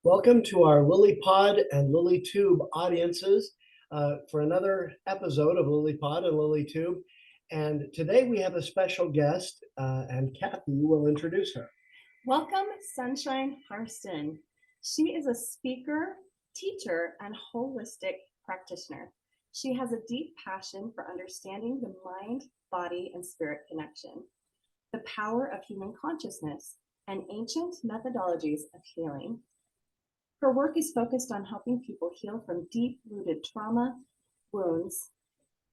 Welcome to our LilyPod and LilyTube audiences for another episode of LilyPod and LilyTube. And today we have a special guest, and Cathy will introduce her. Welcome, Sunshine Harston. She is a speaker, teacher, and holistic practitioner. She has a deep passion for understanding the mind, body, and spirit connection, the power of human consciousness, and ancient methodologies of healing. Her work is focused on helping people heal from deep-rooted trauma, wounds,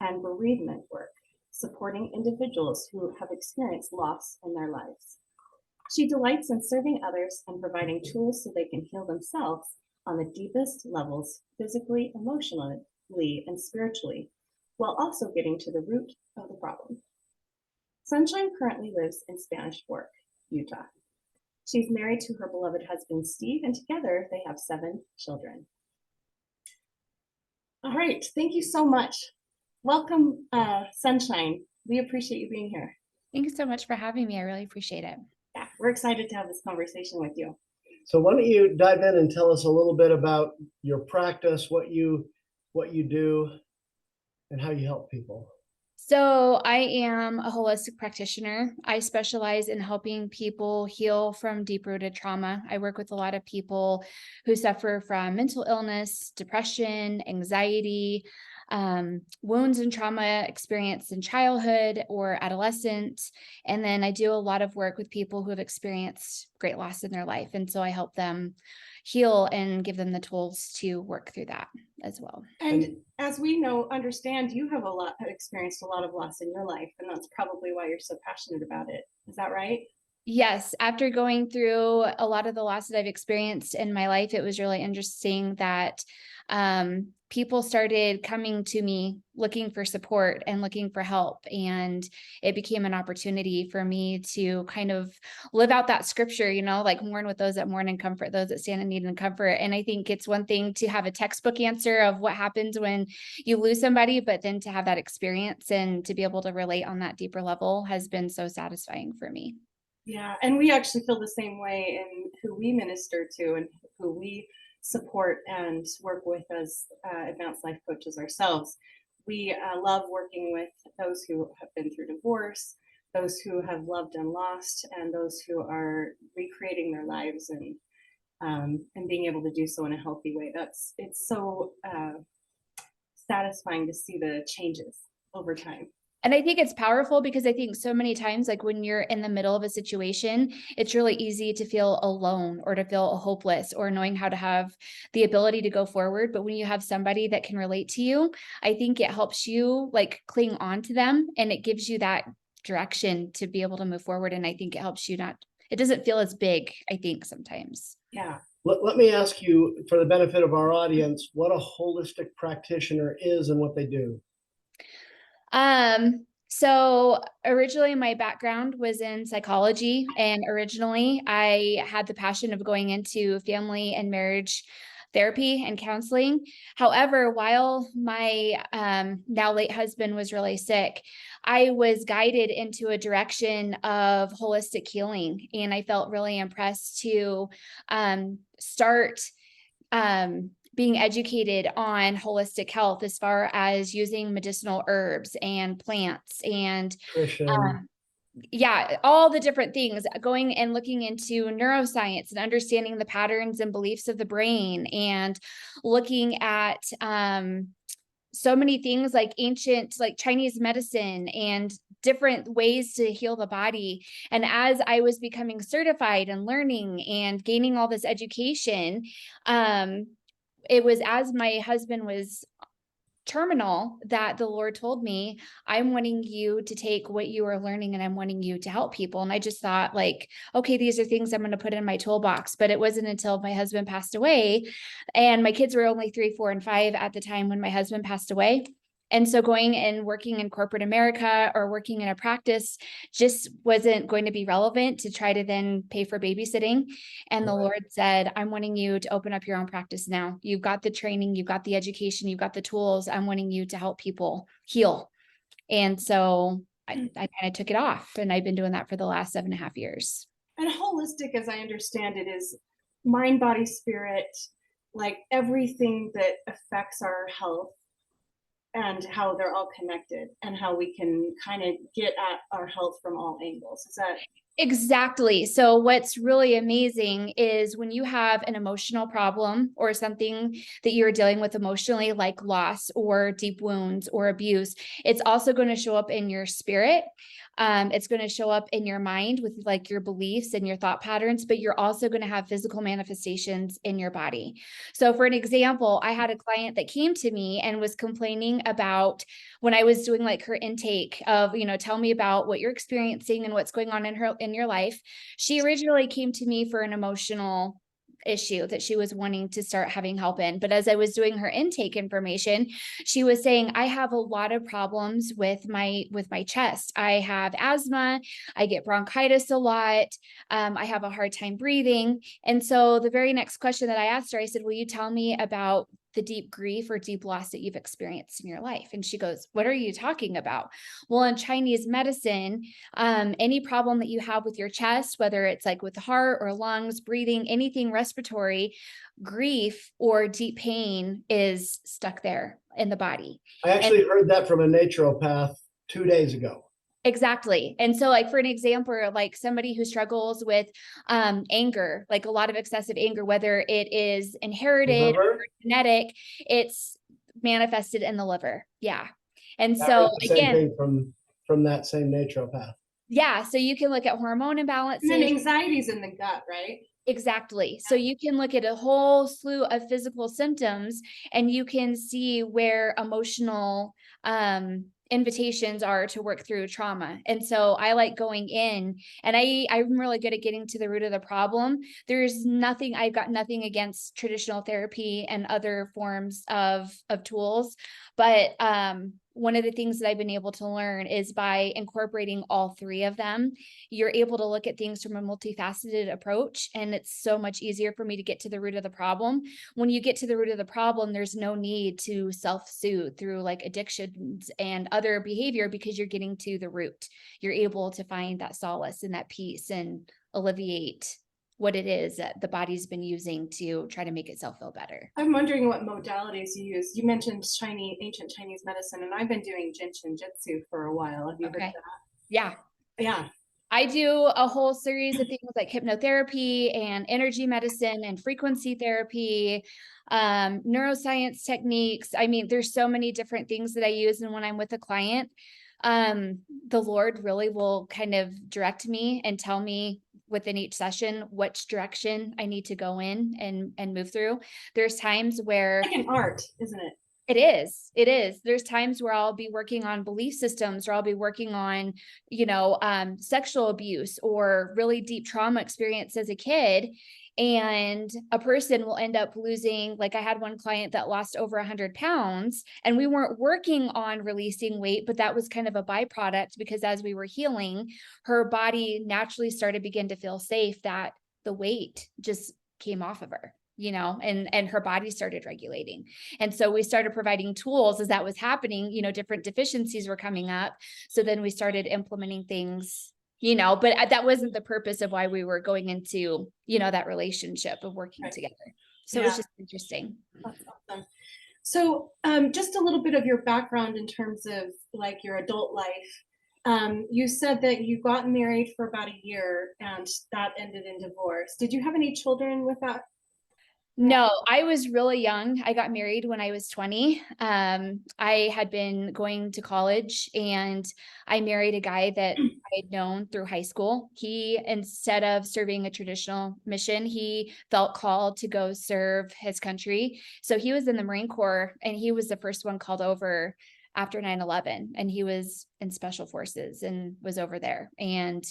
and bereavement work, supporting individuals who have experienced loss in their lives. She delights in serving others and providing tools so they can heal themselves on the deepest levels, physically, emotionally, and spiritually, while also getting to the root of the problem. Sunshine currently lives in Spanish Fork, Utah. She's married to her beloved husband, Steve, and together they have 7 children. All right, thank you so much. Welcome, Sunshine. We appreciate you being here. Thank you so much for having me. I really appreciate it. Yeah, we're excited to have this conversation with you. So why don't you dive in and tell us a little bit about your practice, what you do, and how you help people. So I am a holistic practitioner. I specialize in helping people heal from deep-rooted trauma. I work with a lot of people who suffer from mental illness, depression, anxiety, wounds and trauma experienced in childhood or adolescence. And then I do a lot of work with people who have experienced great loss in their life. And so I help them heal and give them the tools to work through that as well. And as we understand, you have experienced a lot of loss in your life, and that's probably why you're so passionate about it. Is that right? Yes. After going through a lot of the loss that I've experienced in my life, it was really interesting that people started coming to me looking for support and looking for help. And it became an opportunity for me to kind of live out that scripture, like mourn with those that mourn and comfort those that stand in need and comfort. And I think it's one thing to have a textbook answer of what happens when you lose somebody, but then to have that experience and to be able to relate on that deeper level has been so satisfying for me. Yeah, and we actually feel the same way in who we minister to and who we support and work with as advanced life coaches ourselves. We love working with those who have been through divorce, those who have loved and lost, and those who are recreating their lives and being able to do so in a healthy way. It's so satisfying to see the changes over time. And I think it's powerful because I think so many times, like when you're in the middle of a situation, it's really easy to feel alone or to feel hopeless or knowing how to have the ability to go forward. But when you have somebody that can relate to you, I think it helps you like cling on to them and it gives you that direction to be able to move forward. And I think it helps you it doesn't feel as big, I think sometimes. Yeah. Let me ask you, for the benefit of our audience, what a holistic practitioner is and what they do. So originally my background was in psychology, and originally I had the passion of going into family and marriage therapy and counseling. However, while my now late husband was really sick, I was guided into a direction of holistic healing, and I felt really impressed to start being educated on holistic health as far as using medicinal herbs and plants and all the different things, going and looking into neuroscience and understanding the patterns and beliefs of the brain and looking at so many things like ancient, like Chinese medicine and different ways to heal the body. And as I was becoming certified and learning and gaining all this education, it was as my husband was terminal that the Lord told me, I'm wanting you to take what you are learning and I'm wanting you to help people. And I just thought like, okay, these are things I'm going to put in my toolbox. But it wasn't until my husband passed away, and my kids were only 3, 4, and 5 at the time when my husband passed away. And so going and working in corporate America or working in a practice just wasn't going to be relevant to try to then pay for babysitting. And the Lord said, I'm wanting you to open up your own practice now. You've got the training, you've got the education, you've got the tools. I'm wanting you to help people heal. And so I kind of took it off, and I've been doing that for the last 7.5 years. And holistic, as I understand it, is mind, body, spirit, like everything that affects our health and how they're all connected and how we can kind of get at our health from all angles. Is that Exactly. So what's really amazing is when you have an emotional problem or something that you're dealing with emotionally, like loss or deep wounds or abuse, it's also going to show up in your spirit. It's going to show up in your mind with like your beliefs and your thought patterns, but you're also going to have physical manifestations in your body. So for an example, I had a client that came to me and was complaining about when I was doing like her intake of, tell me about what you're experiencing and what's going on in your life. She originally came to me for an emotional issue that she was wanting to start having help in. But as I was doing her intake information, she was saying, I have a lot of problems with my chest. I have asthma. I get bronchitis a lot. I have a hard time breathing. And so the very next question that I asked her, I said, will you tell me about the deep grief or deep loss that you've experienced in your life? And she goes, what are you talking about? Well, in Chinese medicine, any problem that you have with your chest, whether it's like with the heart or lungs, breathing, anything respiratory, grief or deep pain is stuck there in the body. I actually heard that from a naturopath 2 days ago. Exactly. And so like for an example, like somebody who struggles with anger, like a lot of excessive anger, whether it is inherited or genetic, it's manifested in the liver. Yeah. And so same thing from that same naturopath. Yeah. So you can look at hormone imbalances. And then anxiety's in the gut, right? Exactly. So you can look at a whole slew of physical symptoms and you can see where emotional invitations are to work through trauma. And so I like going in and I'm really good at getting to the root of the problem. I've got nothing against traditional therapy and other forms of tools, but one of the things that I've been able to learn is by incorporating all three of them, you're able to look at things from a multifaceted approach. And it's so much easier for me to get to the root of the problem. When you get to the root of the problem, there's no need to self-soothe through like addictions and other behavior because you're getting to the root. You're able to find that solace and that peace and alleviate what it is that the body's been using to try to make itself feel better. I'm wondering what modalities you use. You mentioned ancient Chinese medicine, and I've been doing Jinshin Jitsu for a while. Have you heard of that? Yeah. Yeah. I do a whole series of things like hypnotherapy and energy medicine and frequency therapy, neuroscience techniques. I mean, there's so many different things that I use. And when I'm with a client, the Lord really will kind of direct me and tell me within each session which direction I need to go in and move through. There's times where like an art, isn't it? It is. There's times where I'll be working on belief systems or I'll be working on, sexual abuse or really deep trauma experience as a kid. And a person will end up losing, like I had one client that lost over 100 pounds and we weren't working on releasing weight, but that was kind of a byproduct because as we were healing, her body naturally started to begin to feel safe that the weight just came off of her. And her body started regulating. And so we started providing tools as that was happening, different deficiencies were coming up. So then we started implementing things, but that wasn't the purpose of why we were going into, that relationship of working together. So it was just interesting. That's awesome. So just a little bit of your background in terms of like your adult life. You said that you got married for about a year and that ended in divorce. Did you have any children with that? No, I was really young. I got married when I was 20. I had been going to college and I married a guy that I had known through high school. He, instead of serving a traditional mission, he felt called to go serve his country. So he was in the Marine Corps and he was the first one called over after 9/11 and he was in special forces and was over there. And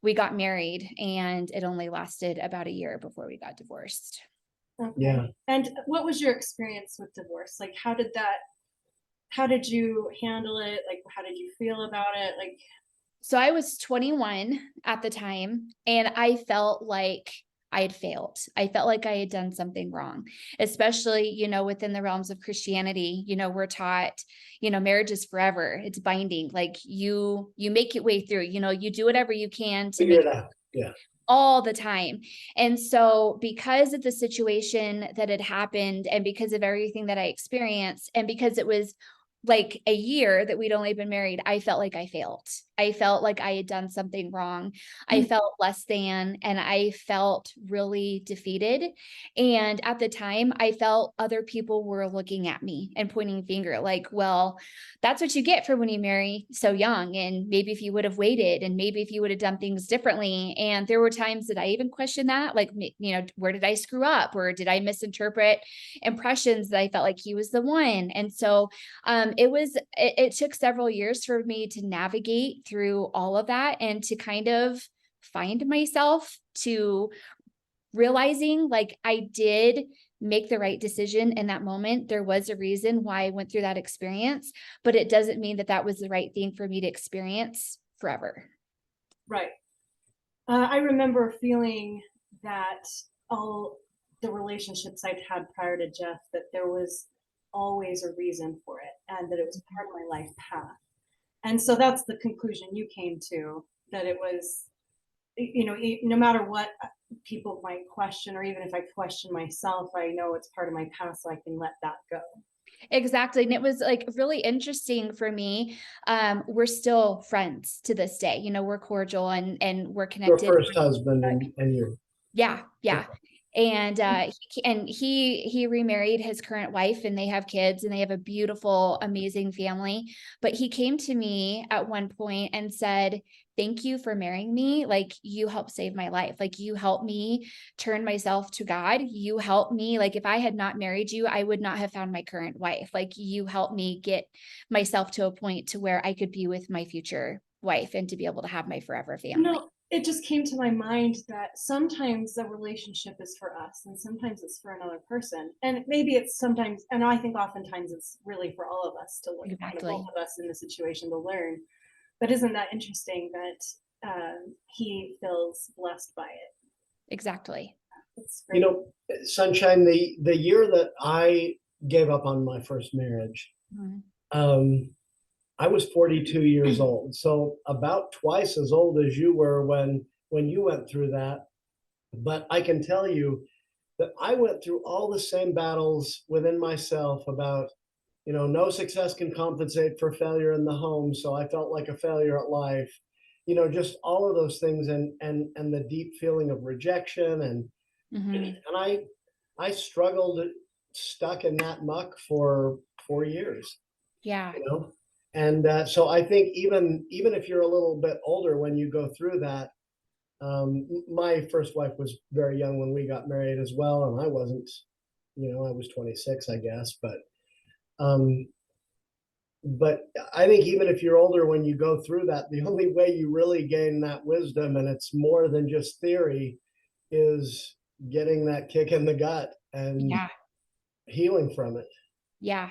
we got married and it only lasted about a year before we got divorced. Okay. Yeah. And what was your experience with divorce? Like, how did you handle it? Like, how did you feel about it? Like, so I was 21 at the time and I felt like I had failed. I felt like I had done something wrong, especially, within the realms of Christianity, we're taught, marriage is forever. It's binding. Like you make your way through, you do whatever you can to figure it out. Yeah. all the time. And so because of the situation that had happened and because of everything that I experienced, and because it was like a year that we'd only been married, I felt like I failed. I felt like I had done something wrong. I felt less than, and I felt really defeated. And at the time, I felt other people were looking at me and pointing a finger like, well, that's what you get for when you marry so young. And maybe if you would have waited, and maybe if you would have done things differently. And there were times that I even questioned that, like, where did I screw up, or did I misinterpret impressions that I felt like he was the one? And so it took several years for me to navigate through all of that and to kind of find myself, to realizing like I did make the right decision in that moment. There was a reason why I went through that experience, but it doesn't mean that that was the right thing for me to experience forever. Right. I remember feeling that all the relationships I'd had prior to Jeff, that there was always a reason for it and that it was part of my life path. And so that's the conclusion you came to, that it was, no matter what people might question, or even if I question myself, I know it's part of my past, so I can let that go. Exactly. And it was like really interesting for me. We're still friends to this day. We're cordial and we're Your connected. first husband and you. Yeah. Yeah. And he remarried his current wife, and they have kids, and they have a beautiful, amazing family. But he came to me at one point and said, "Thank you for marrying me. Like, you helped save my life. Like, you helped me turn myself to God. You helped me. Like, if I had not married you, I would not have found my current wife. Like, you helped me get myself to a point to where I could be with my future wife and to be able to have my forever family." It just came to my mind that sometimes the relationship is for us and sometimes it's for another person. And maybe it's sometimes, and I think oftentimes it's really for all of us to learn, kind of both Exactly. of us in the situation to learn. But isn't that interesting that he feels blessed by it? Exactly. It's great. Sunshine, the year that I gave up on my first marriage, Mhm. I was 42 years old, so about twice as old as you were when you went through that. But I can tell you that I went through all the same battles within myself about, no success can compensate for failure in the home, so I felt like a failure at life. Just all of those things, and the deep feeling of rejection, Mhm. and I struggled, stuck in that muck for 4 years, Yeah. you know. And so I think even if you're a little bit older when you go through that, my first wife was very young when we got married as well, and I wasn't. I was 26, I guess, um, but I think even if you're older when you go through that, the only way you really gain that wisdom, and it's more than just theory, is getting that kick in the gut and Yeah. healing from it. Yeah.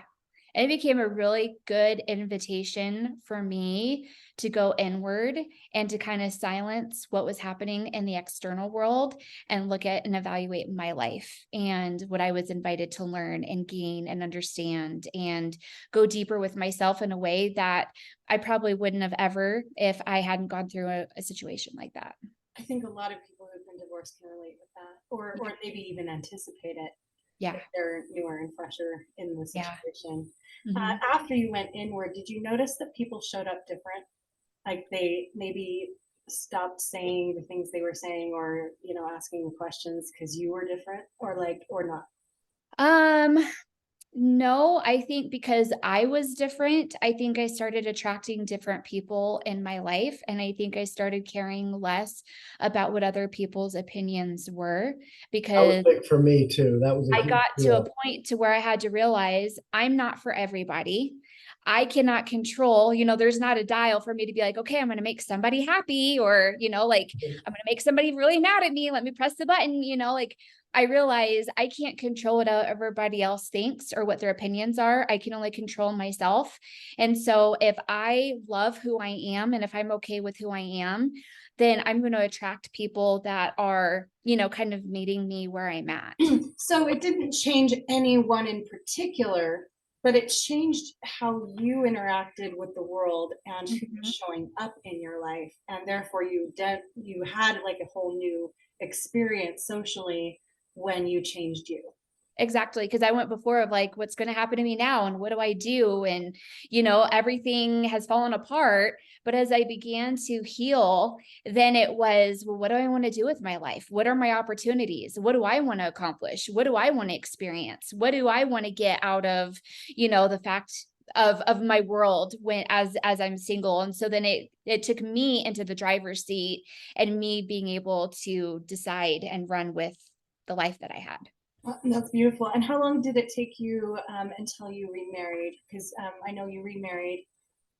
And it became a really good invitation for me to go inward and to kind of silence what was happening in the external world and look at and evaluate my life and what I was invited to learn and gain and understand and go deeper with myself in a way that I probably wouldn't have ever if I hadn't gone through a situation like that. I think a lot of people who've been divorced can relate with that, or maybe even anticipate it Yeah. if they're newer and fresher in the Yeah. situation. Mhm. After you went inward, did you notice that people showed up different? Like they maybe stopped saying the things they were saying, or asking the questions because you were different, or not? Um, No, I think because I was different, I think I started attracting different people in my life. And I think I started caring less about what other people's opinions were That was because big for me too. That was a I huge got to a deal. point to where I had to realize I'm not for everybody. I cannot control, there's not a dial for me to be like, okay, I'm going to make somebody happy, or, like I'm going to make somebody really mad at me. Let me press the button, like I realize I can't control what everybody else thinks or what their opinions are. I can only control myself. And so if I love who I am and if I'm okay with who I am, then I'm going to attract people that are, kind of meeting me where I'm at. So it didn't change anyone in particular but it changed how you interacted with the world and who Mhm. was showing up in your life. And therefore you had like a whole new experience socially when you changed you. Exactly, because I went before of like, what's going to happen to me now, and what do I do? And everything has fallen apart. But as I began to heal, then it was, well, what do I want to do with my life? What are my opportunities? What do I want to accomplish? What do I want to experience? What do I want to get out of, the fact of my world when as I'm single? And so then it took me into the driver's seat and me being able to decide and run with the life that I had. That's beautiful. And how long did it take you until you remarried? Because I know you remarried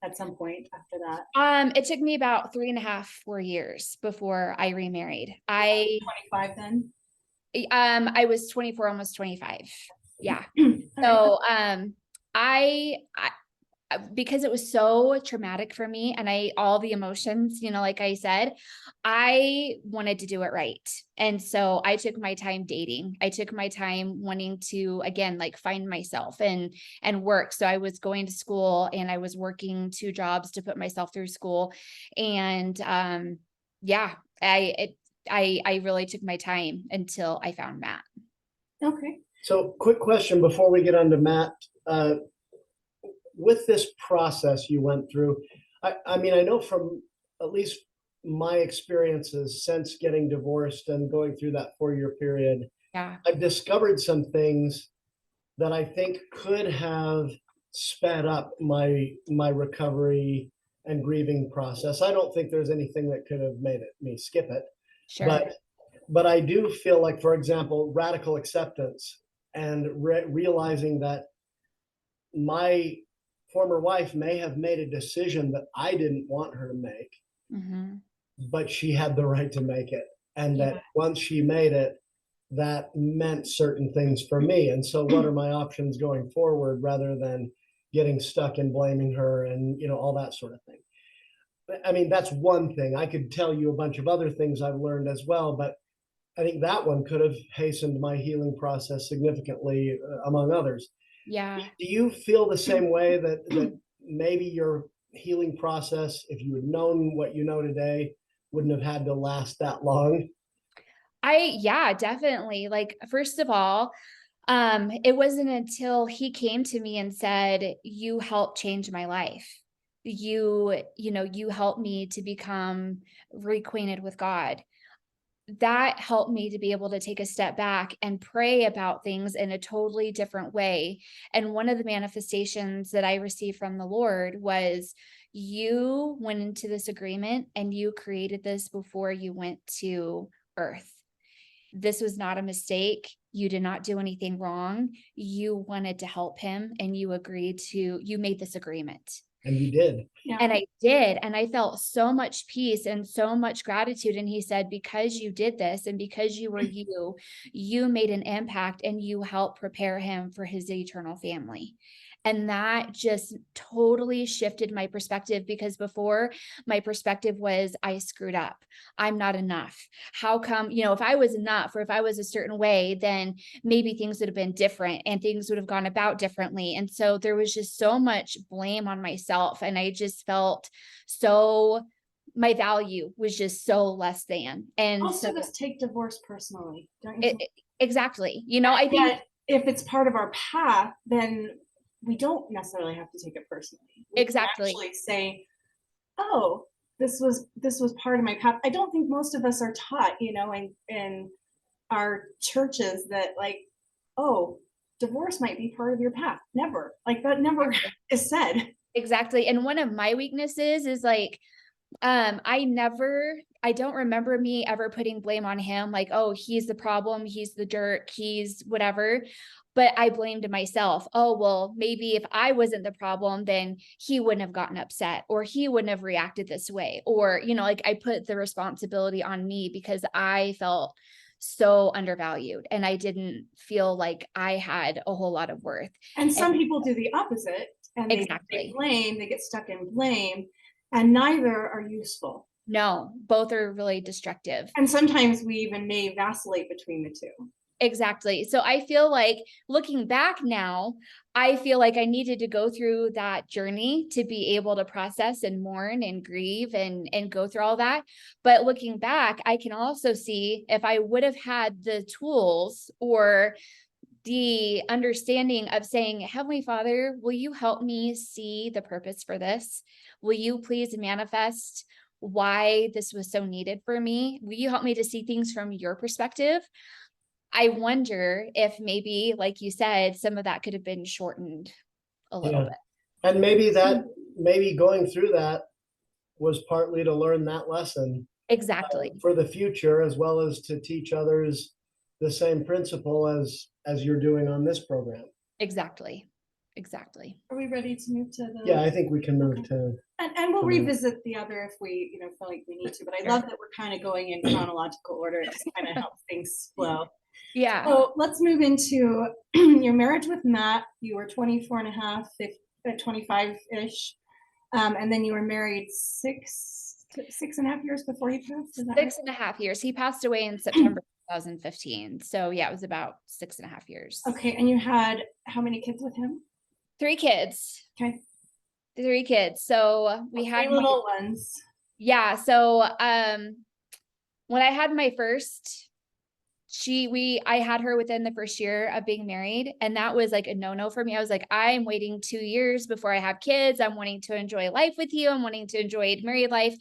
at some point after that. It took me about 3.5, 4 years before I remarried. I 25 then? I was 24, almost 25. Yeah. All right. So I because it was so traumatic for me and all the emotions, like I said, I wanted to do it right. And so I took my time dating. I took my time wanting to, again, like find myself and work. So I was going to school and I was working 2 jobs to put myself through school. And yeah, I really took my time until I found Matt. Okay. So quick question before we get on to Matt. With this process you went through, I mean, I know from at least my experiences since getting divorced and going through that 4-year period, Yeah. I've discovered some things that I think could have sped up my recovery and grieving process. I don't think there's anything that could have made me skip it, Sure. but I do feel like, for example, radical acceptance and realizing that my former wife may have made a decision that I didn't want her to make, Mm-hmm. but she had the right to make it. And Yeah. that once she made it, that meant certain things for me. And so what are my options going forward rather than getting stuck in blaming her and, all that sort of thing. I mean, that's one thing. I could tell you a bunch of other things I've learned as well, but I think that one could have hastened my healing process significantly, among others. Yeah. Do you feel the same way that maybe your healing process, if you had known what you know today, wouldn't have had to last that long? Yeah, definitely. Like, first of all, it wasn't until he came to me and said, "You helped change my life. You helped me to become reacquainted with God." That helped me to be able to take a step back and pray about things in a totally different way. And one of the manifestations that I received from the Lord was, you went into this agreement and you created this before you went to earth. This was not a mistake. You did not do anything wrong. You wanted to help him and you made this agreement. And you did. Yeah. And I did. And I felt so much peace and so much gratitude. And he said, because you did this and because you were you made an impact and you helped prepare him for his eternal family. And that just totally shifted my perspective, because before, my perspective was, I screwed up. I'm not enough. How come, if I was enough, or if I was a certain way, then maybe things would have been different and things would have gone about differently. And so there was just so much blame on myself. And I just felt my value was just so less than. And Most so of us take divorce personally, don't you think? exactly. I think that if it's part of our path, then we don't necessarily have to take it personally. We can exactly. actually say, oh, this was part of my path. I don't think most of us are taught, in our churches that, like, oh, divorce might be part of your path. Never. Like, that never is said. Exactly. And one of my weaknesses is like, I don't remember me ever putting blame on him. Like, oh, he's the problem. He's the jerk. He's whatever. But I blamed myself. Oh, well, maybe if I wasn't the problem, then he wouldn't have gotten upset, or he wouldn't have reacted this way. Or, like, I put the responsibility on me because I felt so undervalued and I didn't feel like I had a whole lot of worth. And some people do the opposite, and Exactly. they get stuck in blame, and neither are useful. No, both are really destructive. And sometimes we even may vacillate between the two. Exactly. So I feel like looking back now, I feel like I needed to go through that journey to be able to process and mourn and grieve and go through all that. But looking back, I can also see if I would have had the tools or the understanding of saying, Heavenly Father, will you help me see the purpose for this? Will you please manifest why this was so needed for me? Will you help me to see things from your perspective? I wonder if maybe, like you said, some of that could have been shortened a little Yeah. bit. And maybe going through that was partly to learn that lesson Exactly. for the future, as well as to teach others the same principle as you're doing on this program. Exactly. Exactly. Are we ready to move to the? Yeah, I think we can move Okay. to. And we'll revisit the other if we, feel like we need to. But I love that we're kind of going in chronological order. It just kind of helps things flow. Yeah. So let's move into your marriage with Matt. You were 24 and a half, 25-ish. And then you were married 6.5 years before he passed. Is that right? 6.5 years. He passed away in September 2015. So yeah, it was about 6.5 years. Okay. And you had how many kids with him? 3 kids. Okay. 3 kids. So we had little ones. Yeah. So when I had my first, I had her within the first year of being married, and that was like a no-no for me. I was like, I'm waiting 2 years before I have kids. I'm wanting to enjoy life with you. I'm wanting to enjoy married life.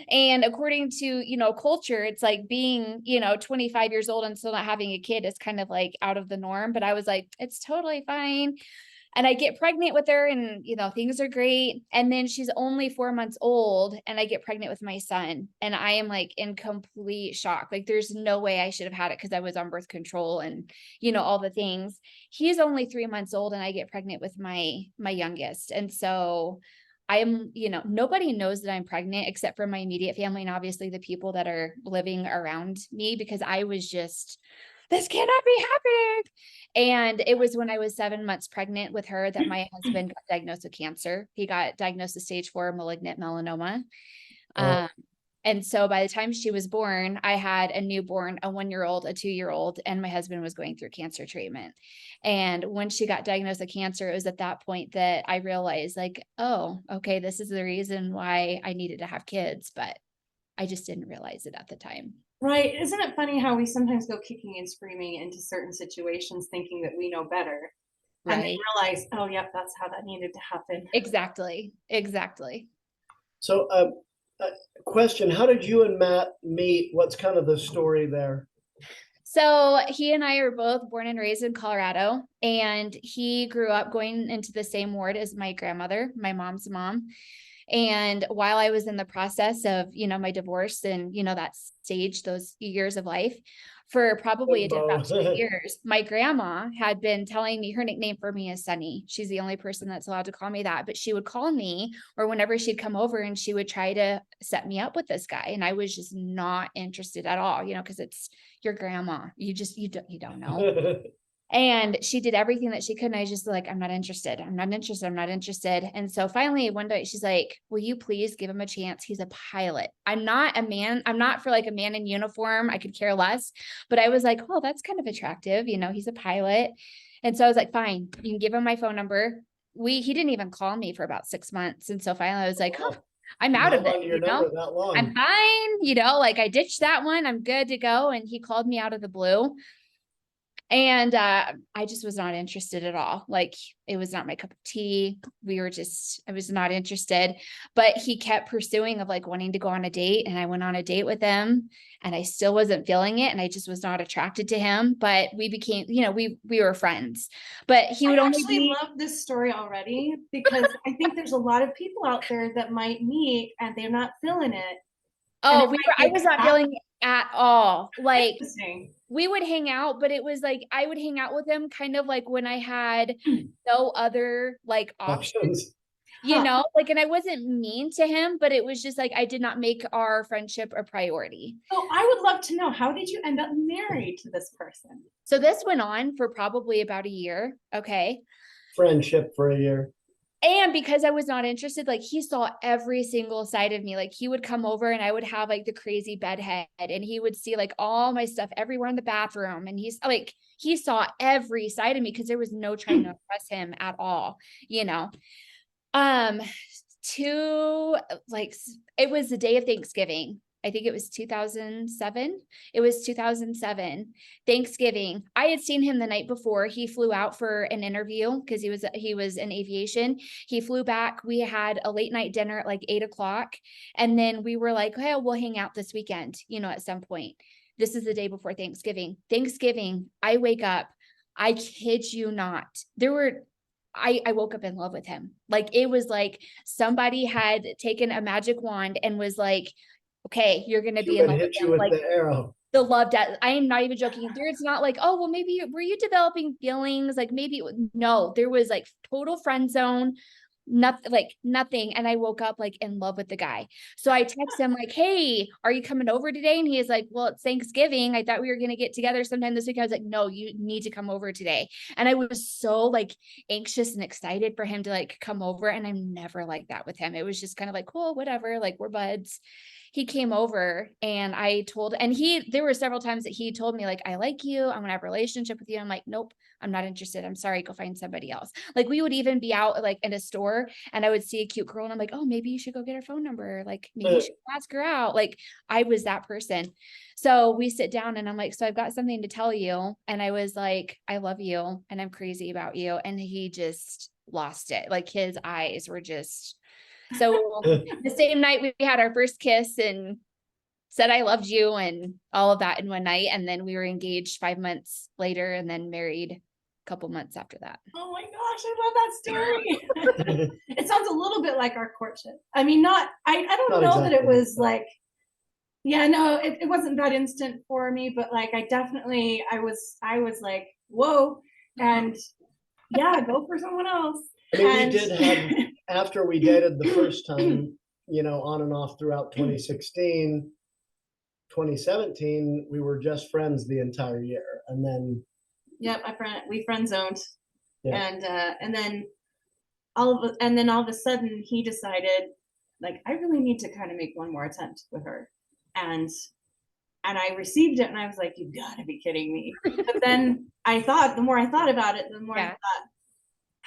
And according to, culture, it's like being, 25 years old and still not having a kid is kind of like out of the norm. But I was like, it's totally fine. And I get pregnant with her and, things are great. And then she's only 4 months old and I get pregnant with my son. And I am like in complete shock. Like there's no way I should have had it because I was on birth control and, all the things. He's only 3 months old and I get pregnant with my youngest. And so I am, nobody knows that I'm pregnant except for my immediate family and obviously the people that are living around me, because I was just, this cannot be happening. And it was when I was 7 months pregnant with her that my husband got diagnosed with cancer. He got diagnosed with stage 4 malignant melanoma. And so by the time she was born, I had a newborn, a 1-year-old, a 2-year-old, and my husband was going through cancer treatment. And when she got diagnosed with cancer, it was at that point that I realized like, oh, okay, this is the reason why I needed to have kids, but I just didn't realize it at the time. Right. Isn't it funny how we sometimes go kicking and screaming into certain situations thinking that we know better? And then realize, oh, yep, that's how that needed to happen. Exactly. Exactly. So question, how did you and Matt meet? What's kind of the story there? So he and I are both born and raised in Colorado, and he grew up going into the same ward as my grandmother, my mom's mom. And while I was in the process of, my divorce and, that stage, those years of life, for probably about 2 years, my grandma had been telling me her nickname for me is Sunny. She's the only person that's allowed to call me that, but she would call me or whenever she'd come over and she would try to set me up with this guy. And I was just not interested at all, because it's your grandma. You don't know. And she did everything that she could. And I was just like, I'm not interested. I'm not interested. I'm not interested. And so finally one day she's like, will you please give him a chance? He's a pilot. I'm not a man. I'm not for like a man in uniform. I could care less, but I was like, oh, that's kind of attractive. He's a pilot. And so I was like, fine, you can give him my phone number. He didn't even call me for about 6 months. And so finally I was like, oh, I'm out of it. I'm fine. Like I ditched that one. I'm good to go. And he called me out of the blue. And I just was not interested at all. Like it was not my cup of tea. I was not interested, but he kept pursuing of like wanting to go on a date. And I went on a date with him and I still wasn't feeling it. And I just was not attracted to him, but we became, we were friends, but he would only love this story already because I think there's a lot of people out there that might meet and they're not feeling it. Oh, I was not feeling it at all. Like we would hang out, but it was like, I would hang out with him kind of like when I had no other like options, like, and I wasn't mean to him, but it was just like, I did not make our friendship a priority. So I would love to know, how did you end up married to this person? So this went on for probably about a year. Okay. Friendship for a year. And because I was not interested, like he saw every single side of me. Like he would come over and I would have like the crazy bedhead, and he would see like all my stuff everywhere in the bathroom. And he's like, he saw every side of me because there was no trying to impress him at all, you know. To like, it was the day of Thanksgiving. I think it was 2007. It was 2007, Thanksgiving. I had seen him the night before. He flew out for an interview because he was in aviation. He flew back. We had a late night dinner at like 8:00. And then we were like, hey, we'll hang out this weekend, you know, at some point. This is the day before Thanksgiving. I wake up. I kid you not. I woke up in love with him. Like, it was like somebody had taken a magic wand and was like, okay, you're going to be in love with hit you him. with Like the arrow. the love that I am not even joking. There's not like, oh, well, maybe were you developing feelings? Like maybe, no, there was like total friend zone, nothing. And I woke up like in love with the guy. So I text him like, hey, are you coming over today? And he is like, well, it's Thanksgiving. I thought we were going to get together sometime this week. I was like, no, you need to come over today. And I was so like anxious and excited for him to like come over. And I'm never like that with him. It was just kind of like, cool, whatever. Like we're buds. He came over and there were several times that he told me like, I like you. I'm going to have a relationship with you. I'm like, nope, I'm not interested. I'm sorry. Go find somebody else. Like we would even be out like in a store and I would see a cute girl and I'm like, oh, maybe you should go get her phone number. Like maybe you should ask her out. Like I was that person. So we sit down and I'm like, so I've got something to tell you. And I was like, I love you and I'm crazy about you. And he just lost it. Like his eyes were just, so the same night we had our first kiss and said, I loved you and all of that in one night. And then we were engaged 5 months later and then married a couple months after that. Oh my gosh, I love that story. It sounds a little bit like our courtship. I mean, I don't Not know exactly. that it was like, yeah, no, it wasn't that instant for me, but like I was like, whoa, and yeah, go for someone else. I mean, we did have, after we dated the first time, you know, on and off throughout 2016, 2017, we were just friends the entire year. And then, yeah, we friend zoned. Yeah. And then all of a sudden he decided like, I really need to kind of make one more attempt with her. And I received it and I was like, you gotta be kidding me. But then the more I thought about it, the more I thought,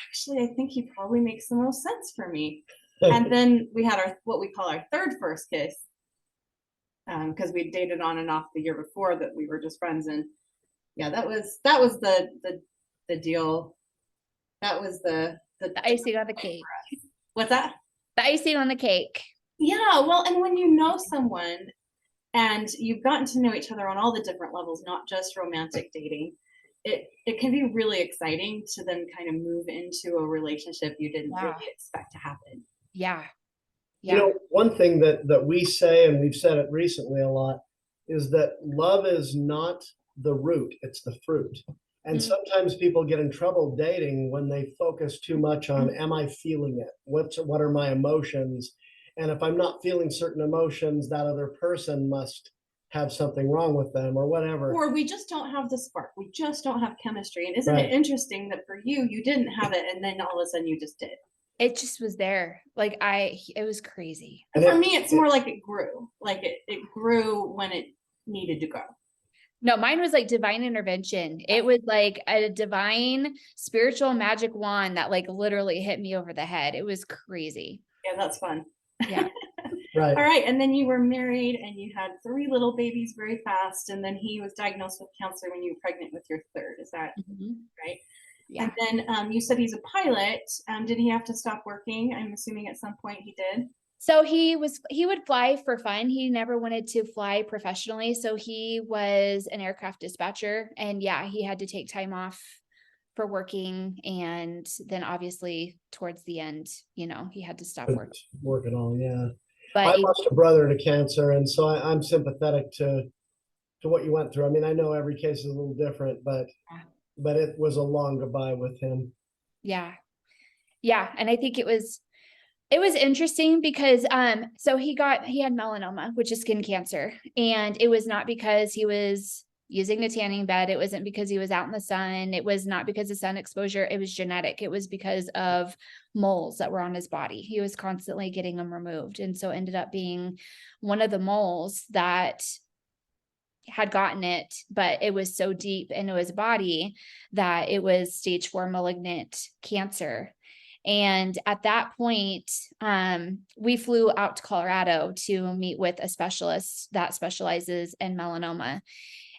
actually, I think he probably makes the most sense for me. And then we had what we call our first kiss. Because we dated on and off the year before that we were just friends. And yeah, that was the deal. That was the icing on the cake. What's that? The icing on the cake. Yeah, well, and when you know someone and you've gotten to know each other on all the different levels, not just romantic dating, it can be really exciting to then kind of move into a relationship you didn't really expect to happen. Yeah. You know, one thing that we say, and we've said it recently a lot, is that love is not the root, it's the fruit. And sometimes people get in trouble dating when they focus too much on, am I feeling it? What are my emotions? And if I'm not feeling certain emotions, that other person must have something wrong with them or whatever. Or we just don't have the spark. We just don't have chemistry. And isn't it interesting that for you didn't have it and then all of a sudden you just did? It just was there. Like it was crazy. And for me, it's more like it grew. Like it grew when it needed to grow. No, mine was like divine intervention. It was like a divine spiritual magic wand that like literally hit me over the head. It was crazy. Yeah, that's fun. Yeah. Right. All right. And then you were married and you had 3 little babies very fast. And then he was diagnosed with cancer when you were pregnant with your third. Is that right? Yeah. And then you said he's a pilot. Did he have to stop working? I'm assuming at some point he did. So he would fly for fun. He never wanted to fly professionally. So he was an aircraft dispatcher and he had to take time off for working. And then obviously towards the end, he had to stop working on. Yeah. But I lost a brother to cancer. And so I'm sympathetic to what you went through. I mean, I know every case is a little different, but it was a long goodbye with him. Yeah. Yeah. And I think it was interesting because, so he had melanoma, which is skin cancer. And it was not because he was using the tanning bed. It wasn't because he was out in the sun. It was not because of sun exposure. It was genetic. It was because of moles that were on his body. He was constantly getting them removed. And so it ended up being one of the moles that had gotten it, but it was so deep into his body that it was stage 4 malignant cancer. And at that point, we flew out to Colorado to meet with a specialist that specializes in melanoma.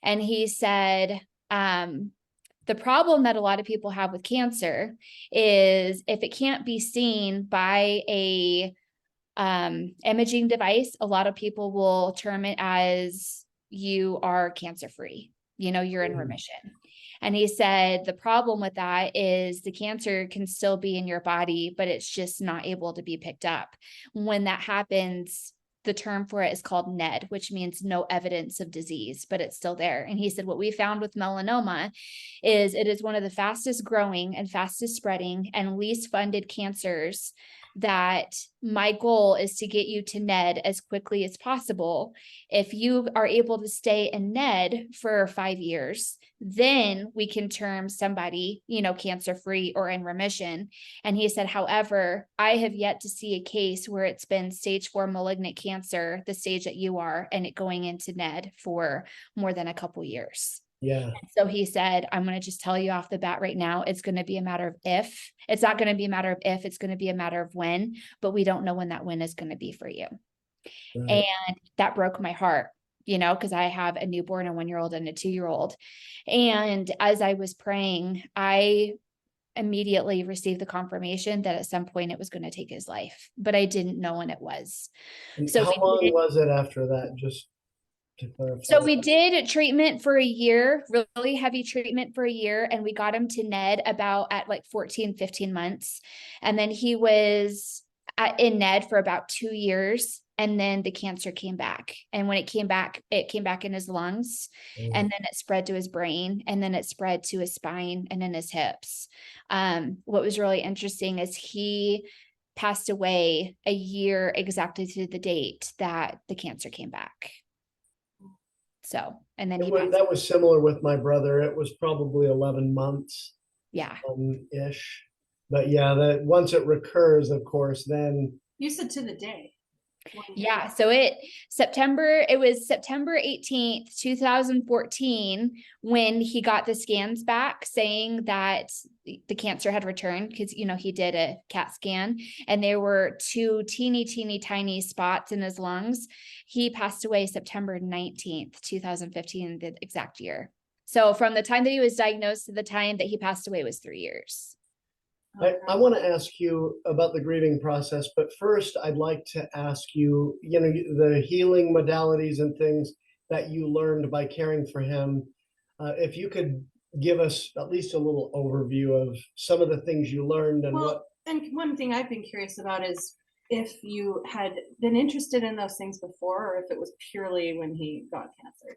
And he said, the problem that a lot of people have with cancer is if it can't be seen by a imaging device, a lot of people will term it as you are cancer-free, you're in remission. And he said, the problem with that is the cancer can still be in your body, but it's just not able to be picked up. When that happens, the term for it is called NED, which means no evidence of disease, but it's still there. And he said, what we found with melanoma is it is one of the fastest growing and fastest spreading and least funded cancers, that my goal is to get you to NED as quickly as possible. If you are able to stay in NED for 5 years, then we can term somebody, cancer-free or in remission. And he said, however, I have yet to see a case where it's been stage 4 malignant cancer, the stage that you are, and it going into NED for more than a couple years. Yeah. So he said, I'm going to just tell you off the bat right now, it's going to be a matter of if. It's not going to be a matter of if, it's going to be a matter of when, but we don't know when that when is going to be for you. Right. And that broke my heart, because I have a newborn, a 1-year-old and a 2-year-old. And as I was praying, I immediately received the confirmation that at some point it was going to take his life, but I didn't know when it was. And So how long was it after that? Just to clarify. So we did treatment for a year, really heavy treatment for a year. And we got him to NED at like 14, 15 months. And then he was in NED for about 2 years. And then the cancer came back. And when it came back in his lungs, and then it spread to his brain, and then it spread to his spine and in his hips. What was really interesting is he passed away a year exactly to the date that the cancer came back. So, and then that was similar with my brother. It was probably 11 months. Yeah. Ish. But yeah, that once it recurs, of course, then. You said to the day. Yeah. So it was September 18th, 2014, when he got the scans back saying that the cancer had returned, because, he did a CAT scan and there were 2 teeny tiny spots in his lungs. He passed away September 19th, 2015, the exact year. So from the time that he was diagnosed to the time that he passed away was 3 years. I want to ask you about the grieving process, but first I'd like to ask you, the healing modalities and things that you learned by caring for him. If you could give us at least a little overview of some of the things you learned and what. And one thing I've been curious about is if you had been interested in those things before, or if it was purely when he got cancer.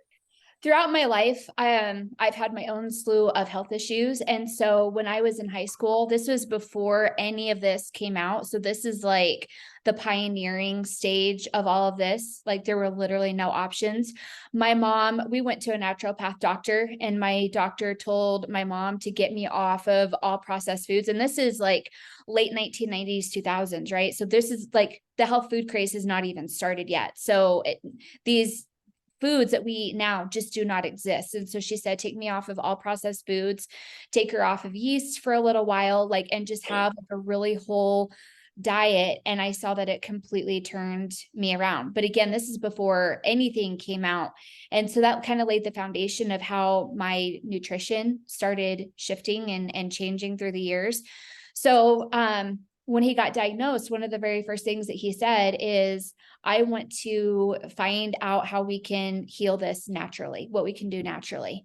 Throughout my life, I've had my own slew of health issues. And so when I was in high school, this was before any of this came out. So this is like the pioneering stage of all of this. Like there were literally no options. My mom, we went to a naturopath doctor, and my doctor told my mom to get me off of all processed foods. And this is like late 1990s, 2000s, right? So this is like the health food craze has not even started yet. So these foods that we now just do not exist. And so she said, take me off of all processed foods, take her off of yeast for a little while, and just have a really whole diet. And I saw that it completely turned me around. But again, this is before anything came out. And so that kind of laid the foundation of how my nutrition started shifting and changing through the years. So, when he got diagnosed, one of the very first things that he said is, I want to find out how we can heal this naturally, what we can do naturally.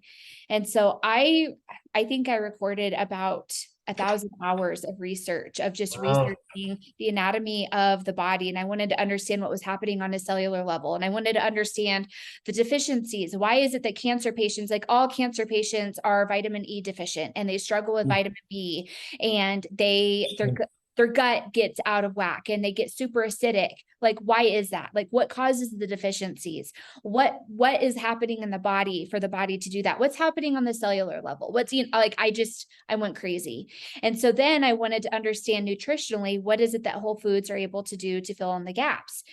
And so I think I recorded about 1,000 hours of research of just researching the anatomy of the body. And I wanted to understand what was happening on a cellular level. And I wanted to understand the deficiencies. Why is it that cancer patients, like all cancer patients, are vitamin E deficient and they struggle with vitamin B, and they're their gut gets out of whack and they get super acidic. Like, why is that? Like, what causes the deficiencies? What is happening in the body for the body to do that? What's happening on the cellular level? What's, like, I went crazy. And so then I wanted to understand nutritionally, what is it that whole foods are able to do to fill in the gaps?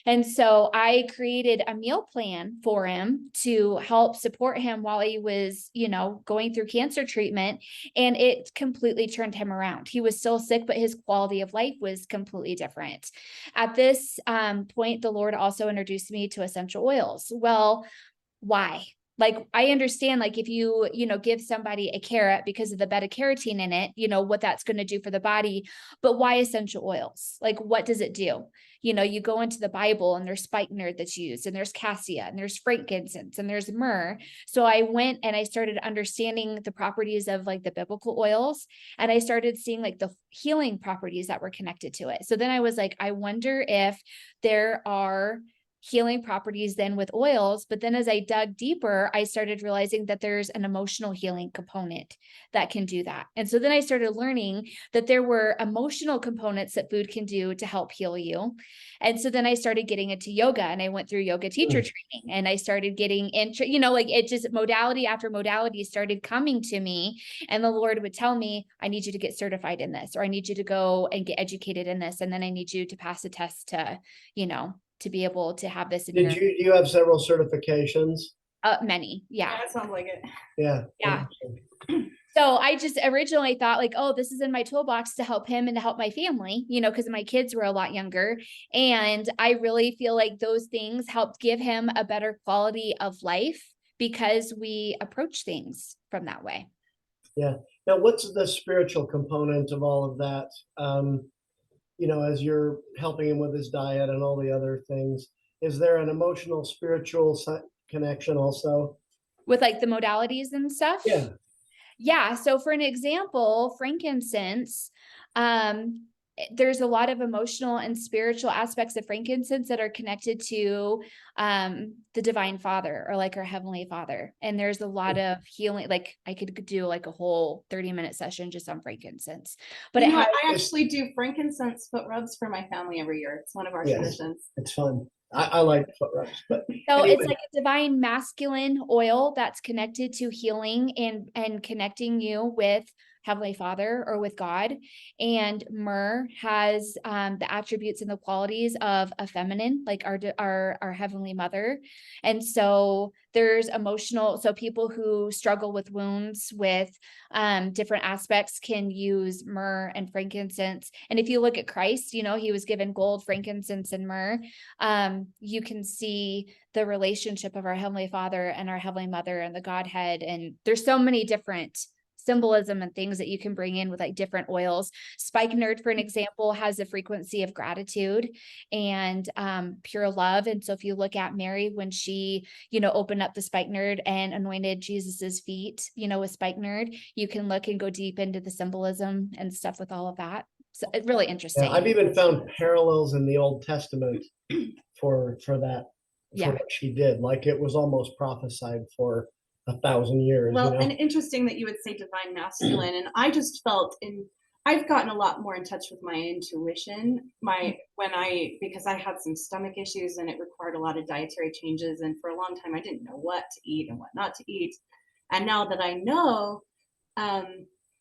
And so I created a meal plan for him to help support him while he was, going through cancer treatment. And it completely turned him around. He was still sick, but his quality of life was completely different. At this point, the Lord also introduced me to essential oils. Well, why? Like, I understand, like, if you, give somebody a carrot because of the beta carotene in it, what that's going to do for the body, but why essential oils? Like, what does it do? You go into the Bible and there's spikenard that's used, and there's cassia, and there's frankincense, and there's myrrh. So I went and I started understanding the properties of like the biblical oils, and I started seeing like the healing properties that were connected to it. So then I was like, I wonder if there are healing properties then with oils. But then as I dug deeper, I started realizing that there's an emotional healing component that can do that. And so then I started learning that there were emotional components that food can do to help heal you. And so then I started getting into yoga, and I went through yoga teacher training, and I started getting into, like, it just modality after modality started coming to me. And the Lord would tell me, I need you to get certified in this, or I need you to go and get educated in this. And then I need you to pass a test to be able to have this in Did you have several certifications? Many. Yeah. That sounds like it. Yeah. Yeah. So I just originally thought like, oh, this is in my toolbox to help him and to help my family, because my kids were a lot younger. And I really feel like those things helped give him a better quality of life because we approach things from that way. Yeah. Now, what's the spiritual component of all of that? As you're helping him with his diet and all the other things, is there an emotional, spiritual connection also? With like the modalities and stuff? Yeah. Yeah. So for an example, frankincense, there's a lot of emotional and spiritual aspects of frankincense that are connected to the divine Father, or like our Heavenly Father. And there's a lot of healing. Like, I could do like a whole 30-minute session just on frankincense. But I actually do frankincense foot rubs for my family every year. It's one of our traditions. It's fun. I like foot rubs, but so anyway. It's like a divine masculine oil that's connected to healing and connecting you with Heavenly Father or with God. And myrrh has the attributes and the qualities of a feminine, like our Heavenly Mother. And so there's emotional. So people who struggle with wounds, with different aspects, can use myrrh and frankincense. And if you look at Christ, he was given gold, frankincense, and myrrh. You can see the relationship of our Heavenly Father and our Heavenly Mother and the Godhead. And there's so many different symbolism and things that you can bring in with like different oils. Spikenard, for an example, has a frequency of gratitude and pure love. And so if you look at Mary, when she, opened up the spikenard and anointed Jesus's feet, with spikenard, you can look and go deep into the symbolism and stuff with all of that. So it's really interesting. Yeah, I've even found parallels in the Old Testament for that, for what she did. Like, it was almost prophesied for 1,000 years. Well, and interesting that you would say divine masculine. And I just felt I've gotten a lot more in touch with my intuition. Because I had some stomach issues and it required a lot of dietary changes. And for a long time, I didn't know what to eat and what not to eat. And now that I know,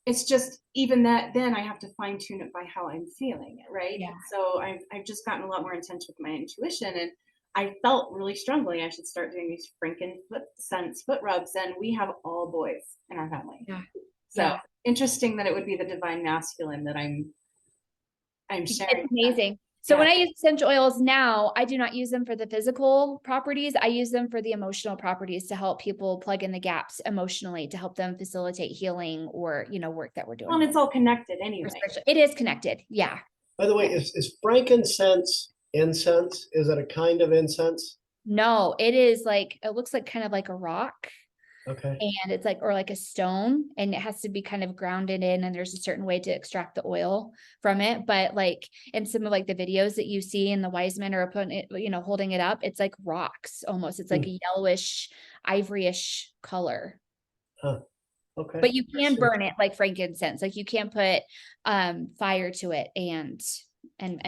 it's just even that then I have to fine tune it by how I'm feeling, right? Yeah. So I've just gotten a lot more in touch with my intuition, and I felt really strongly I should start doing these frankincense foot rubs, and we have all boys in our family. Yeah. So interesting that it would be the divine masculine that I'm sharing. It's amazing. So when I use essential oils now, I do not use them for the physical properties. I use them for the emotional properties to help people plug in the gaps emotionally, to help them facilitate healing or, work that we're doing. Well, and it's all connected anyway. It is connected. Yeah. By the way, is frankincense incense? Is it a kind of incense? No, it is like, it looks like kind of like a rock. Okay. And it's like, or like a stone, and it has to be kind of grounded in, and there's a certain way to extract the oil from it. But like in some of like the videos that you see, and the wise men are putting it, holding it up, it's like rocks almost. It's like a yellowish, ivoryish color. Huh. Okay. But you I can see. burn it like frankincense. Like you can put fire to it and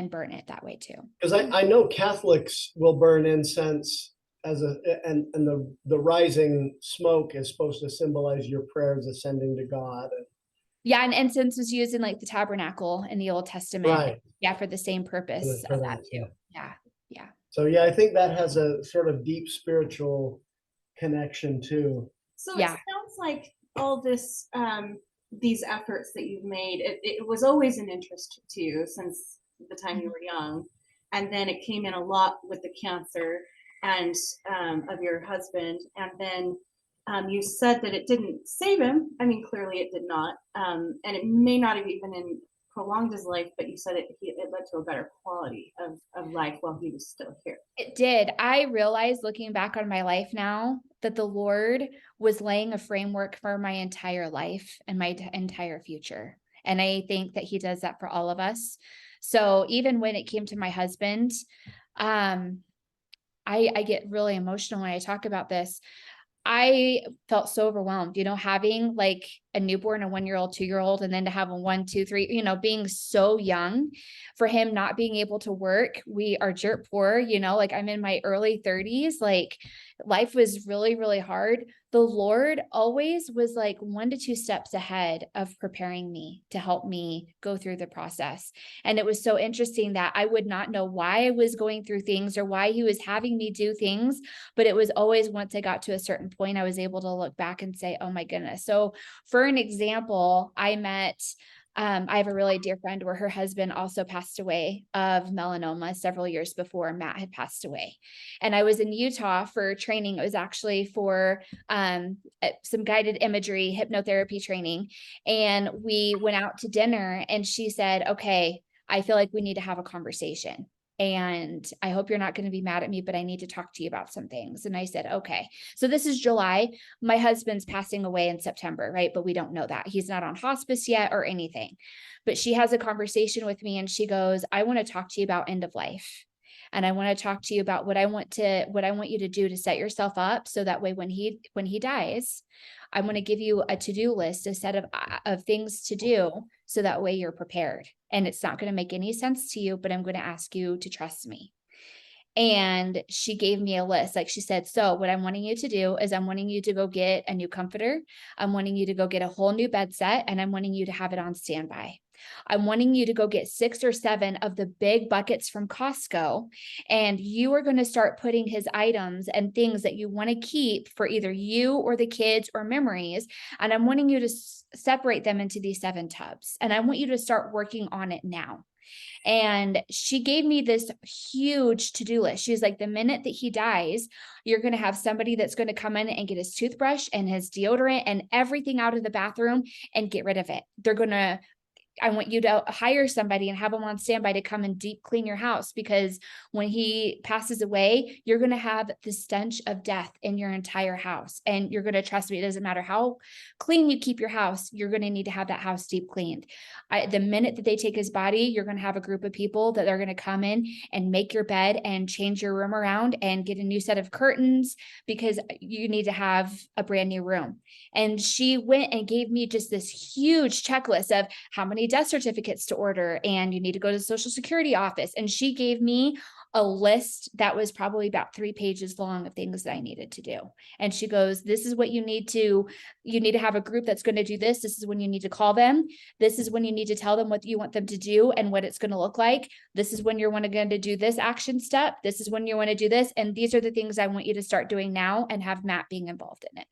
burn it that way too. Because I know Catholics will burn incense as and the rising smoke is supposed to symbolize your prayers ascending to God. Yeah, and incense was used in like the tabernacle in the Old Testament. Right. Yeah, for the same purpose For of that that, too. yeah. Yeah. So yeah, I think that has a sort of deep spiritual connection too. So it Yeah. sounds like all this, these efforts that you've made, it was always an interest to you since the time you were young. And then it came in a lot with the cancer and of your husband. And then you said that it didn't save him. I mean, clearly it did not. And it may not have even prolonged his life, but you said it led to a better quality of life while he was still here. It did. I realized looking back on my life now that the Lord was laying a framework for my entire life and my entire future. And I think that he does that for all of us. So even when it came to my husband, I get really emotional when I talk about this. I felt so overwhelmed, having like a newborn, a 1-year-old, 2-year-old, and then to have a 1, 2, 3, being so young, for him not being able to work. We are dirt poor, like I'm in my early 30s, like life was really, really hard. The Lord always was like 1 to 2 steps ahead of preparing me to help me go through the process. And it was so interesting that I would not know why I was going through things or why he was having me do things. But it was always once I got to a certain point, I was able to look back and say, oh my goodness. So for an example, I have a really dear friend where her husband also passed away of melanoma several years before Matt had passed away. And I was in Utah for training. It was actually for some guided imagery, hypnotherapy training. And we went out to dinner and she said, okay, I feel like we need to have a conversation. And I hope you're not going to be mad at me, but I need to talk to you about some things. And I said, okay. So this is July. My husband's passing away in September, right? But we don't know that. He's not on hospice yet or anything. But she has a conversation with me and she goes, I want to talk to you about end of life. And I want to talk to you about what I want you to do to set yourself up. So that way, when he dies, I want to give you a to-do list, a set of things to do. So that way you're prepared. And it's not going to make any sense to you, but I'm going to ask you to trust me. And she gave me a list. Like she said, so what I'm wanting you to do is I'm wanting you to go get a new comforter. I'm wanting you to go get a whole new bed set, and I'm wanting you to have it on standby. I'm wanting you to go get 6 or 7 of the big buckets from Costco, and you are going to start putting his items and things that you want to keep for either you or the kids or memories. And I'm wanting you to separate them into these 7 tubs. And I want you to start working on it now. And she gave me this huge to-do list. She was like, the minute that he dies, you're going to have somebody that's going to come in and get his toothbrush and his deodorant and everything out of the bathroom and get rid of it. I want you to hire somebody and have them on standby to come and deep clean your house, because when he passes away, you're going to have the stench of death in your entire house. And you're going to trust me. It doesn't matter how clean you keep your house. You're going to need to have that house deep cleaned. The minute that they take his body, you're going to have a group of people that are going to come in and make your bed and change your room around and get a new set of curtains, because you need to have a brand new room. And she went and gave me just this huge checklist of how many death certificates to order, and you need to go to the Social Security office. And she gave me a list that was probably about 3 pages long of things that I needed to do. And she goes, this is what you need to have a group that's going to do this. This is when you need to call them. This is when you need to tell them what you want them to do and what it's going to look like. This is when you're going to do this action step. This is when you want to do this. And these are the things I want you to start doing now, and have Matt being involved in it.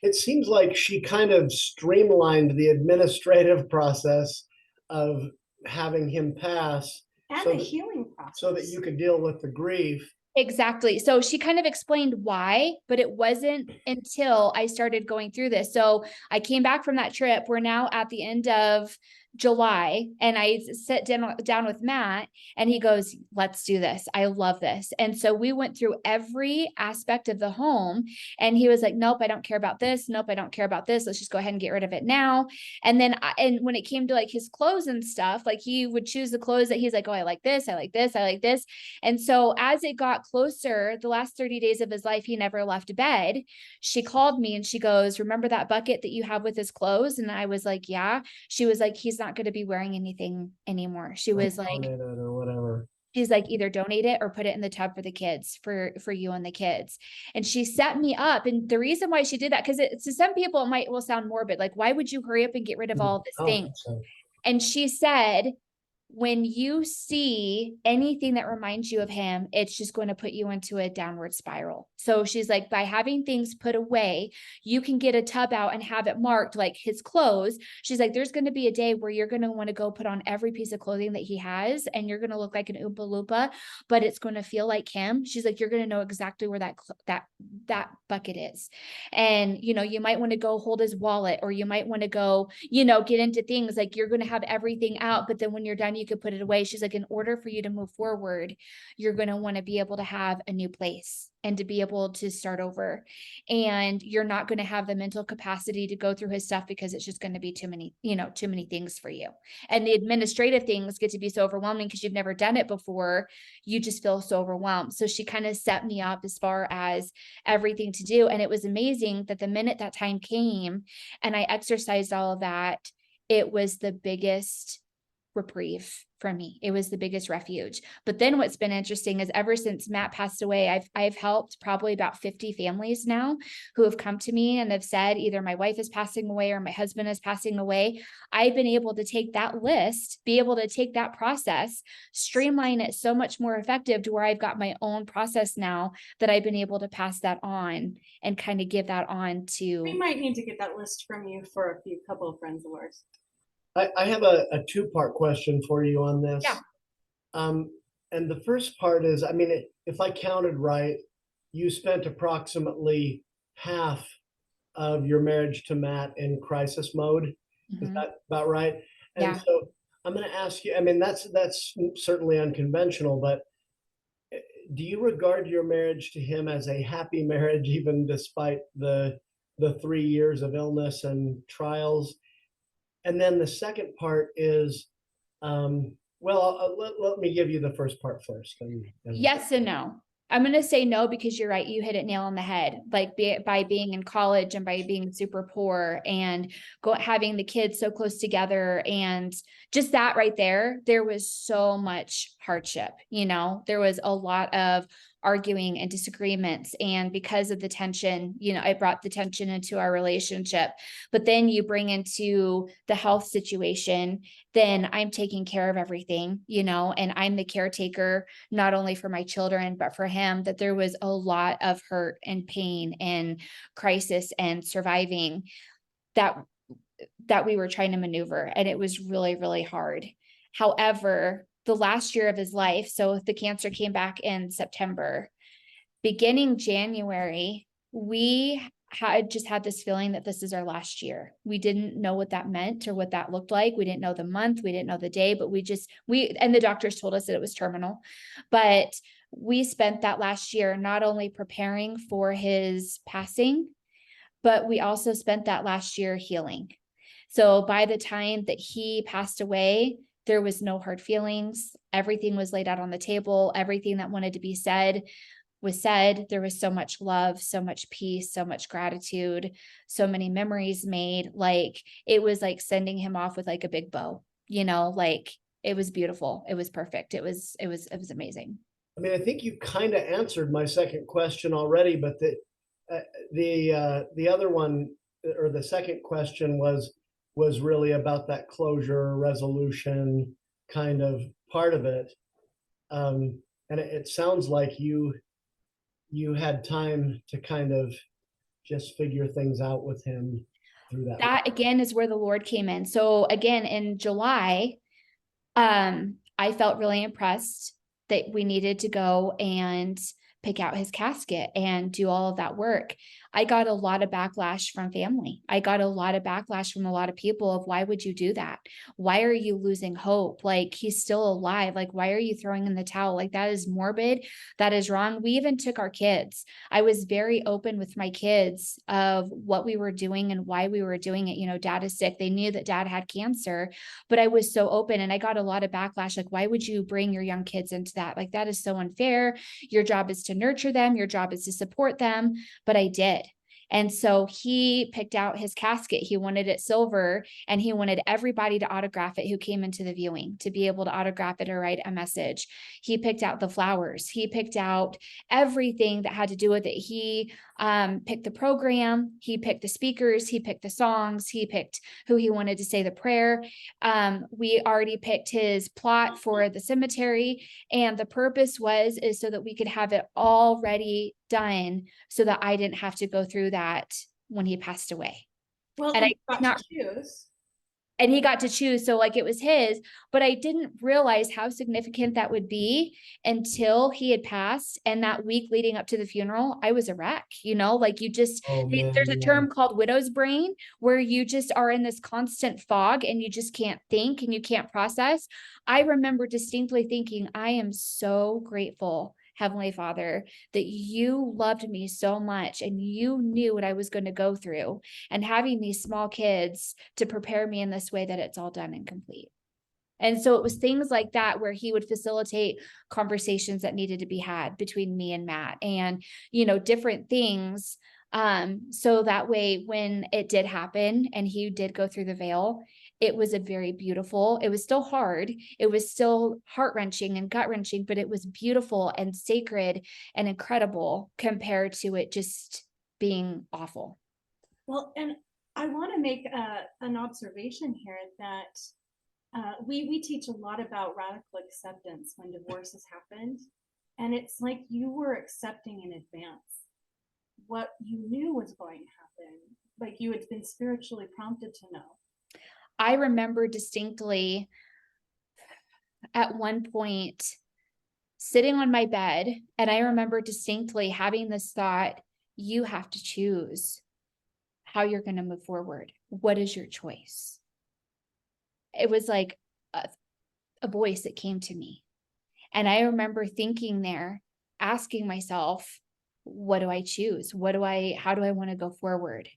It seems like she kind of streamlined the administrative process of having him pass, and the healing process, so that you could deal with the grief. Exactly. So she kind of explained why, but it wasn't until I started going through this. So I came back from that trip. We're now at the end of July, and I sat down with Matt, and he goes, let's do this. I love this. And so we went through every aspect of the home, and he was like, nope, I don't care about this. Nope, I don't care about this. Let's just go ahead and get rid of it now. And then, and when it came to like his clothes and stuff, like he would choose the clothes that he's like, oh, I like this. I like this. I like this. And so as it got closer, the last 30 days of his life, he never left bed. She called me and she goes, remember that bucket that you have with his clothes? And I was like, yeah. She was like, he's not going to be wearing anything anymore. She was like, donate it or whatever. she's like, either donate it or put it in the tub for the kids, for you and the kids. And she set me up. And the reason why she did that, because to some people, it will sound morbid. Like, why would you hurry up and get rid of all this thing? So. And she said, when you see anything that reminds you of him, it's just going to put you into a downward spiral. So she's like, by having things put away, you can get a tub out and have it marked like his clothes. She's like, there's going to be a day where you're going to want to go put on every piece of clothing that he has, and you're going to look like an Oompa Loompa, but it's going to feel like him. She's like, you're going to know exactly where that bucket is. And, you might want to go hold his wallet, or you might want to go, get into things like you're going to have everything out. But then when you're done, you could put it away. She's like, in order for you to move forward, you're going to want to be able to have a new place and to be able to start over. And you're not going to have the mental capacity to go through his stuff, because it's just going to be too many things for you. And the administrative things get to be so overwhelming because you've never done it before. You just feel so overwhelmed. So she kind of set me up as far as everything to do. And it was amazing that the minute that time came and I exercised all of that, it was the biggest reprieve for me. It was the biggest refuge. But then what's been interesting is ever since Matt passed away, I've helped probably about 50 families now who have come to me and have said either my wife is passing away or my husband is passing away. I've been able to take that list, be able to take that process, streamline it so much more effective to where I've got my own process now that I've been able to pass that on and kind of give that on to. We might need to get that list from you for a couple of friends of ours. I have a two-part question for you on this. Yeah. And the first part is, if I counted right, you spent approximately half of your marriage to Matt in crisis mode. Is that about right? And Yeah. so I'm going to ask you, that's certainly unconventional, but do you regard your marriage to him as a happy marriage, even despite the 3 years of illness and trials? And then the second part is, let me give you the first part first. Yes and no. I'm going to say no, because you're right. You hit it nail on the head. Like by being in college and by being super poor and having the kids so close together, and just that right there was so much hardship. There was a lot of arguing and disagreements. And because of the tension, I brought the tension into our relationship. But then you bring into the health situation, then I'm taking care of everything, and I'm the caretaker, not only for my children, but for him, that there was a lot of hurt and pain and crisis and surviving that we were trying to maneuver. And it was really, really hard. However, the last year of his life, so the cancer came back in September, beginning January, we had just had this feeling that this is our last year. We didn't know what that meant or what that looked like. We didn't know the month, we didn't know the day, but and the doctors told us that it was terminal. But we spent that last year not only preparing for his passing, but we also spent that last year healing. So by the time that he passed away, there was no hard feelings. Everything was laid out on the table. Everything that wanted to be said was said. There was so much love, so much peace, so much gratitude, so many memories made. Like, it was like sending him off with like a big bow, like it was beautiful. It was perfect. It was amazing. I think you kind of answered my second question already, but the other one, or the second question, was really about that closure, resolution kind of part of it. And it sounds like you had time to kind of just figure things out with him through that. That again is where the Lord came in. So again, in July, I felt really impressed that we needed to go and pick out his casket and do all of that work. I got a lot of backlash from family. I got a lot of backlash from a lot of people of, why would you do that? Why are you losing hope? Like, he's still alive. Like, why are you throwing in the towel? Like, that is morbid. That is wrong. We even took our kids. I was very open with my kids of what we were doing and why we were doing it. You know, dad is sick. They knew that dad had cancer, but I was so open, and I got a lot of backlash. Like, why would you bring your young kids into that? Like, that is so unfair. Your job is to nurture them. Your job is to support them. But I did. And so he picked out his casket. He wanted it silver, and he wanted everybody to autograph it who came into the viewing, to be able to autograph it or write a message. He picked out the flowers. He picked out everything that had to do with it. He picked the program. He picked the speakers. He picked the songs. He picked who he wanted to say the prayer. We already picked his plot for the cemetery. And the purpose is so that we could have it already done, so that I didn't have to go through that when he passed away. Well, And and I you did got not, to choose. and he got to choose. So like, it was his, but I didn't realize how significant that would be until he had passed. And that week leading up to the funeral, I was a wreck, you know, like, you just, Oh man, there's a yeah. term called widow's brain, where you just are in this constant fog and you just can't think and you can't process. I remember distinctly thinking, I am so grateful, Heavenly Father, that you loved me so much and you knew what I was going to go through, and having these small kids to prepare me in this way that it's all done and complete. And so it was things like that where he would facilitate conversations that needed to be had between me and Matt, and, you know, different things. So that way, when it did happen and he did go through the veil, it was a very beautiful, it was still hard. It was still heart-wrenching and gut-wrenching, but it was beautiful and sacred and incredible compared to it just being awful. Well, and I want to make an observation here that we teach a lot about radical acceptance when divorce has happened. And it's like you were accepting in advance what you knew was going to happen, like you had been spiritually prompted to know. I remember distinctly at one point sitting on my bed, and I remember distinctly having this thought, you have to choose how you're going to move forward. What is your choice? It was like a voice that came to me. And I remember thinking there, asking myself, what do I choose? How do I want to go forward?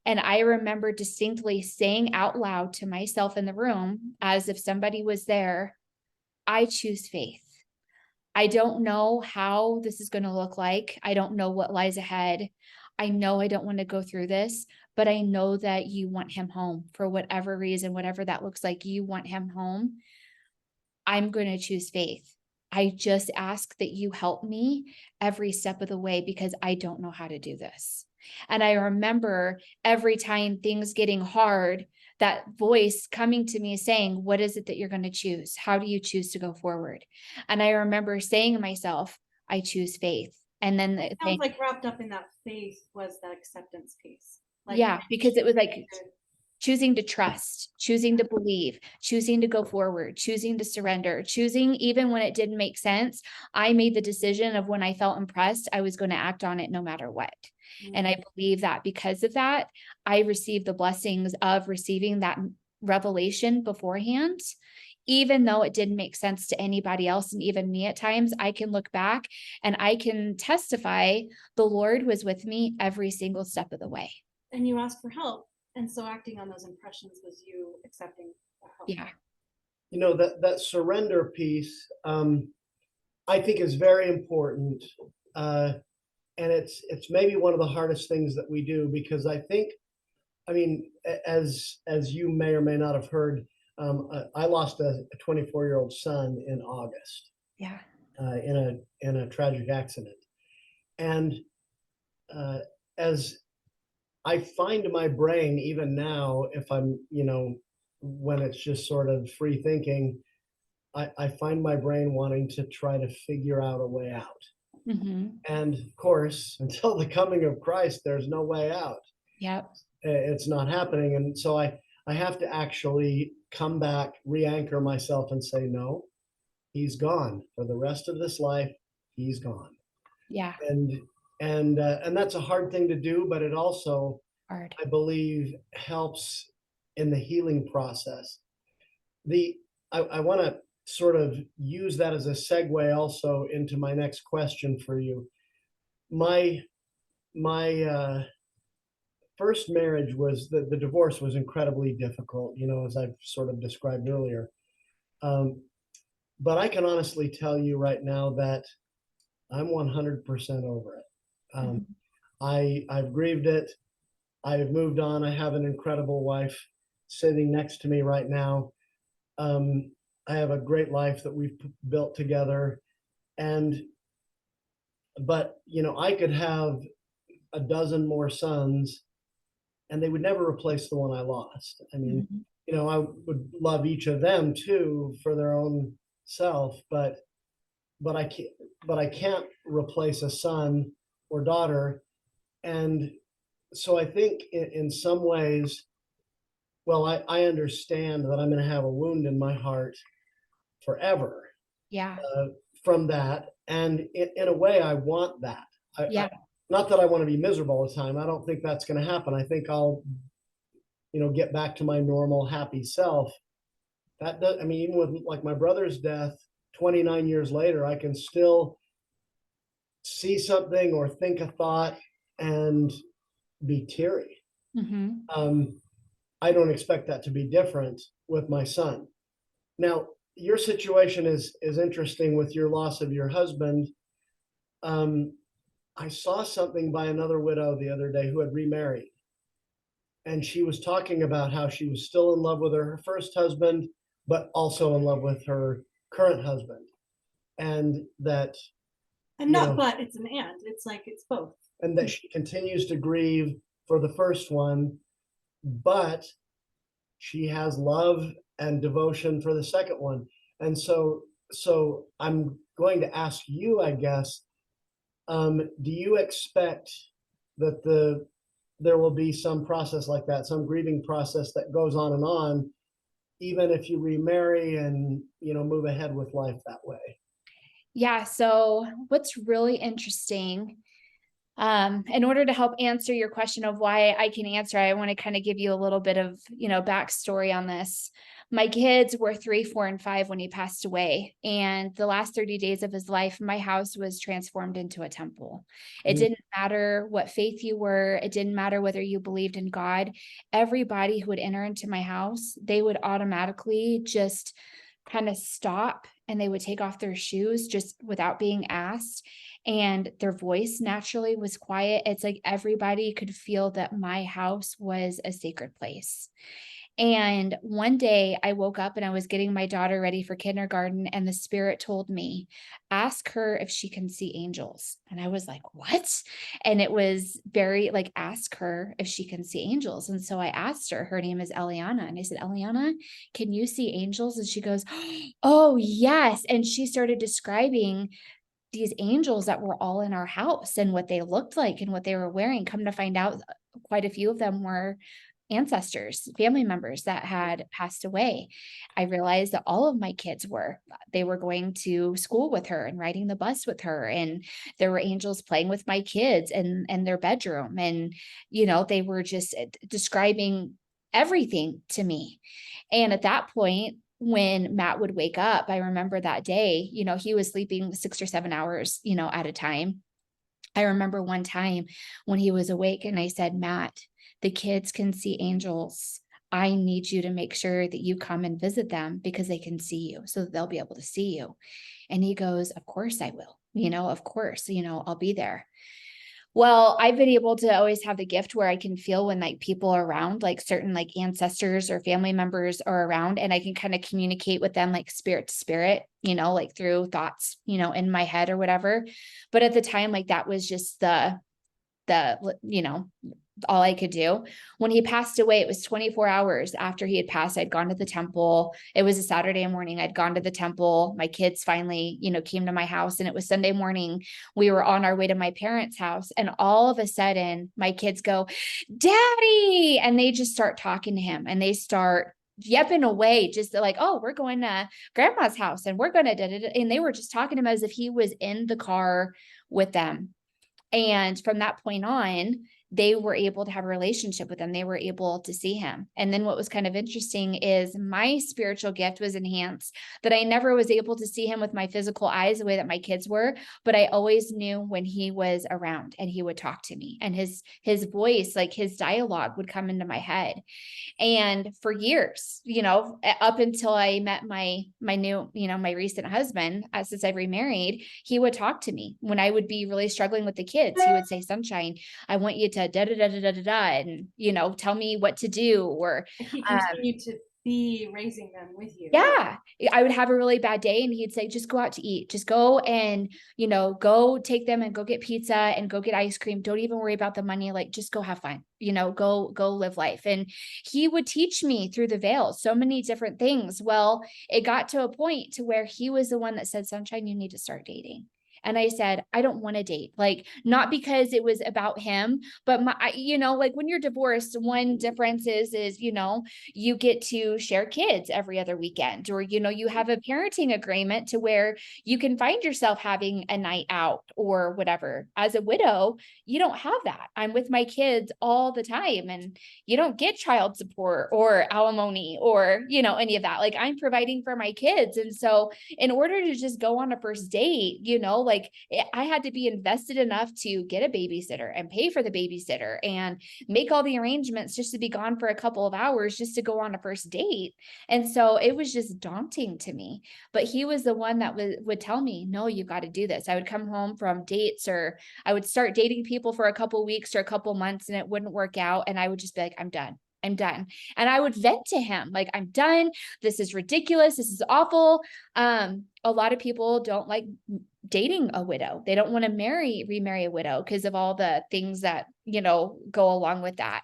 And I remember distinctly saying out loud to myself in the room, as if somebody was there, I choose faith. I don't know how this is going to look like. I don't know what lies ahead. I know I don't want to go through this, but I know that you want him home for whatever reason, whatever that looks like, you want him home. I'm going to choose faith. I just ask that you help me every step of the way, because I don't know how to do this. And I remember every time things getting hard, that voice coming to me saying, what is it that you're going to choose? How do you choose to go forward? And I remember saying to myself, I choose faith. And then It sounds like wrapped up in that faith was that acceptance piece. Like, yeah, because it was like choosing to trust, choosing to believe, choosing to go forward, choosing to surrender, choosing, even when it didn't make sense, I made the decision of when I felt impressed, I was going to act on it no matter what. And I believe that because of that, I received the blessings of receiving that revelation beforehand. Even though it didn't make sense to anybody else, and even me at times, I can look back and I can testify the Lord was with me every single step of the way. And you asked for help. And so acting on those impressions was you accepting that help. Yeah. You know, that surrender piece, I think is very important. And it's maybe one of the hardest things that we do, because I think, I mean, as you may or may not have heard, I lost a 24-year-old son in August. Yeah. In a tragic accident. And as I find my brain, even now, if I'm, you know, when it's just sort of free thinking, I find my brain wanting to try to figure out a way out. Mm-hmm. And of course, until the coming of Christ, there's no way out. Yep. It's not happening. And so I have to actually come back, re-anchor myself and say, no, he's gone for the rest of this life. He's gone. Yeah. and that's a hard thing to do, but it also, Hard. I believe, helps in the healing process. The I want to sort of use that as a segue also into my next question for you. My first marriage was the divorce was incredibly difficult, as I've sort of described earlier. Um, but I can honestly tell you right now that I'm 100% over it. Um, Mhm. I've grieved it. I've moved on. I have an incredible wife sitting next to me right now. Um, I have a great life that we've built together, and but I could have a dozen more sons, and they would never replace the one I lost. I mean, Mhm. I would love each of them too for their own self, but I can't replace a son or daughter. And so I think in some ways, well, I understand that I'm going to have a wound in my heart forever Yeah. uh, from that. And in a way, I want that. Yeah. Not that I want to be miserable all the time. I don't think that's going to happen. I think I'll, get back to my normal happy self. That does, I mean, even with like my brother's death, 29 years later, I can still see something or think a thought and be teary. Mhm. Um, I don't expect that to be different with my son. Now, your situation is interesting with your loss of your husband. Um, I saw something by another widow the other day who had remarried, and she was talking about how she was still in love with her first husband, but also in love with her current husband, and that And you not know, but, it's an and. It's like it's both. and that she continues to grieve for the first one, but she has love and devotion for the second one. And so I'm going to ask you, I guess, do you expect that there will be some process like that, some grieving process that goes on, even if you remarry and move ahead with life that way? Yeah. So what's really interesting, in order to help answer your question of why I can answer, I want to kind of give you a little bit of, backstory on this. My kids were 3, 4, and 5 when he passed away. And the last 30 days of his life, my house was transformed into a temple. It Mm. didn't matter what faith you were. It didn't matter whether you believed in God. Everybody who would enter into my house, they would automatically just kind of stop and they would take off their shoes just without being asked. And their voice naturally was quiet. It's like everybody could feel that my house was a sacred place. And one day I woke up and I was getting my daughter ready for kindergarten, and the spirit told me, ask her if she can see angels. And I was like, what? And it was very like, ask her if she can see angels. And so I asked her, her name is Eliana. And I said, Eliana, can you see angels? And she goes, oh, yes. And she started describing these angels that were all in our house and what they looked like and what they were wearing. Come to find out, quite a few of them were ancestors, family members that had passed away. I realized that all of my kids they were going to school with her and riding the bus with her. And there were angels playing with my kids in their bedroom. And, they were just describing everything to me. And at that point, when Matt would wake up, I remember that day, he was sleeping 6 or 7 hours, at a time. I remember one time when he was awake and I said, Matt, the kids can see angels. I need you to make sure that you come and visit them because they can see you so that they'll be able to see you. And he goes, of course I will, of course, I'll be there. Well, I've been able to always have the gift where I can feel when like people are around, like certain like ancestors or family members are around, and I can kind of communicate with them like spirit to spirit, like through thoughts, in my head or whatever. But at the time, like that was just the all I could do. When he passed away, it was 24 hours after he had passed. I'd gone to the temple. It was a Saturday morning. I'd gone to the temple. My kids finally, came to my house, and it was Sunday morning. We were on our way to my parents' house, and all of a sudden my kids go, Daddy, and they just start talking to him, and they start yapping away, just like, oh, we're going to grandma's house and we're going to, and they were just talking to him as if he was in the car with them. And from that point on, they were able to have a relationship with him. They were able to see him. And then what was kind of interesting is my spiritual gift was enhanced, that I never was able to see him with my physical eyes the way that my kids were, but I always knew when he was around and he would talk to me, and his voice, like his dialogue, would come into my head. And for years, up until I met my new, my recent husband, since I've remarried, he would talk to me when I would be really struggling with the kids. He would say, "Sunshine, I want you to da da da da da da da," and tell me what to do. Or he continued to be raising them with you. yeah, I would have a really bad day and he'd say, "Just go out to eat. Just go and, go take them and go get pizza and go get ice cream. Don't even worry about the money. Like, just go have fun, go live life." And he would teach me through the veil so many different things. Well, it got to a point to where he was the one that said, "Sunshine, you need to start dating." And I said, "I don't want to date." Like, not because it was about him, but like when you're divorced, one difference is, you get to share kids every other weekend, or, you have a parenting agreement to where you can find yourself having a night out or whatever. As a widow, you don't have that. I'm with my kids all the time, and you don't get child support or alimony or, any of that. Like, I'm providing for my kids. And so in order to just go on a first date, like I had to be invested enough to get a babysitter and pay for the babysitter and make all the arrangements just to be gone for a couple of hours just to go on a first date. And so it was just daunting to me, but he was the one that would tell me, "No, you got to do this." I would come home from dates, or I would start dating people for a couple of weeks or a couple of months, and it wouldn't work out. And I would just be like, "I'm done. I'm done." And I would vent to him, like, "I'm done. This is ridiculous. This is awful." A lot of people don't like dating a widow. They don't want to remarry a widow because of all the things that, go along with that.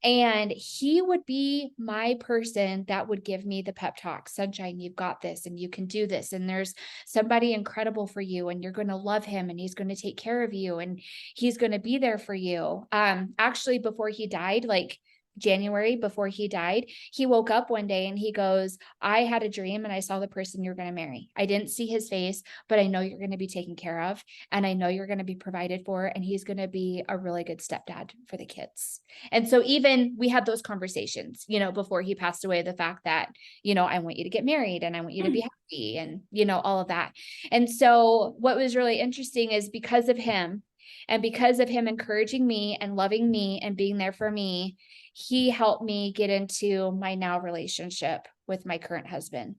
And he would be my person that would give me the pep talk. "Sunshine, you've got this and you can do this. And there's somebody incredible for you, and you're going to love him, and he's going to take care of you, and he's going to be there for you." Actually, before he died, like January before he died, he woke up one day and he goes, "I had a dream and I saw the person you're going to marry. I didn't see his face, but I know you're going to be taken care of, and I know you're going to be provided for, and he's going to be a really good stepdad for the kids." And so even we had those conversations, before he passed away, the fact that, "I want you to get married and I want you to be happy," and, all of that. And so what was really interesting is because of him, and because of him encouraging me and loving me and being there for me, he helped me get into my now relationship with my current husband.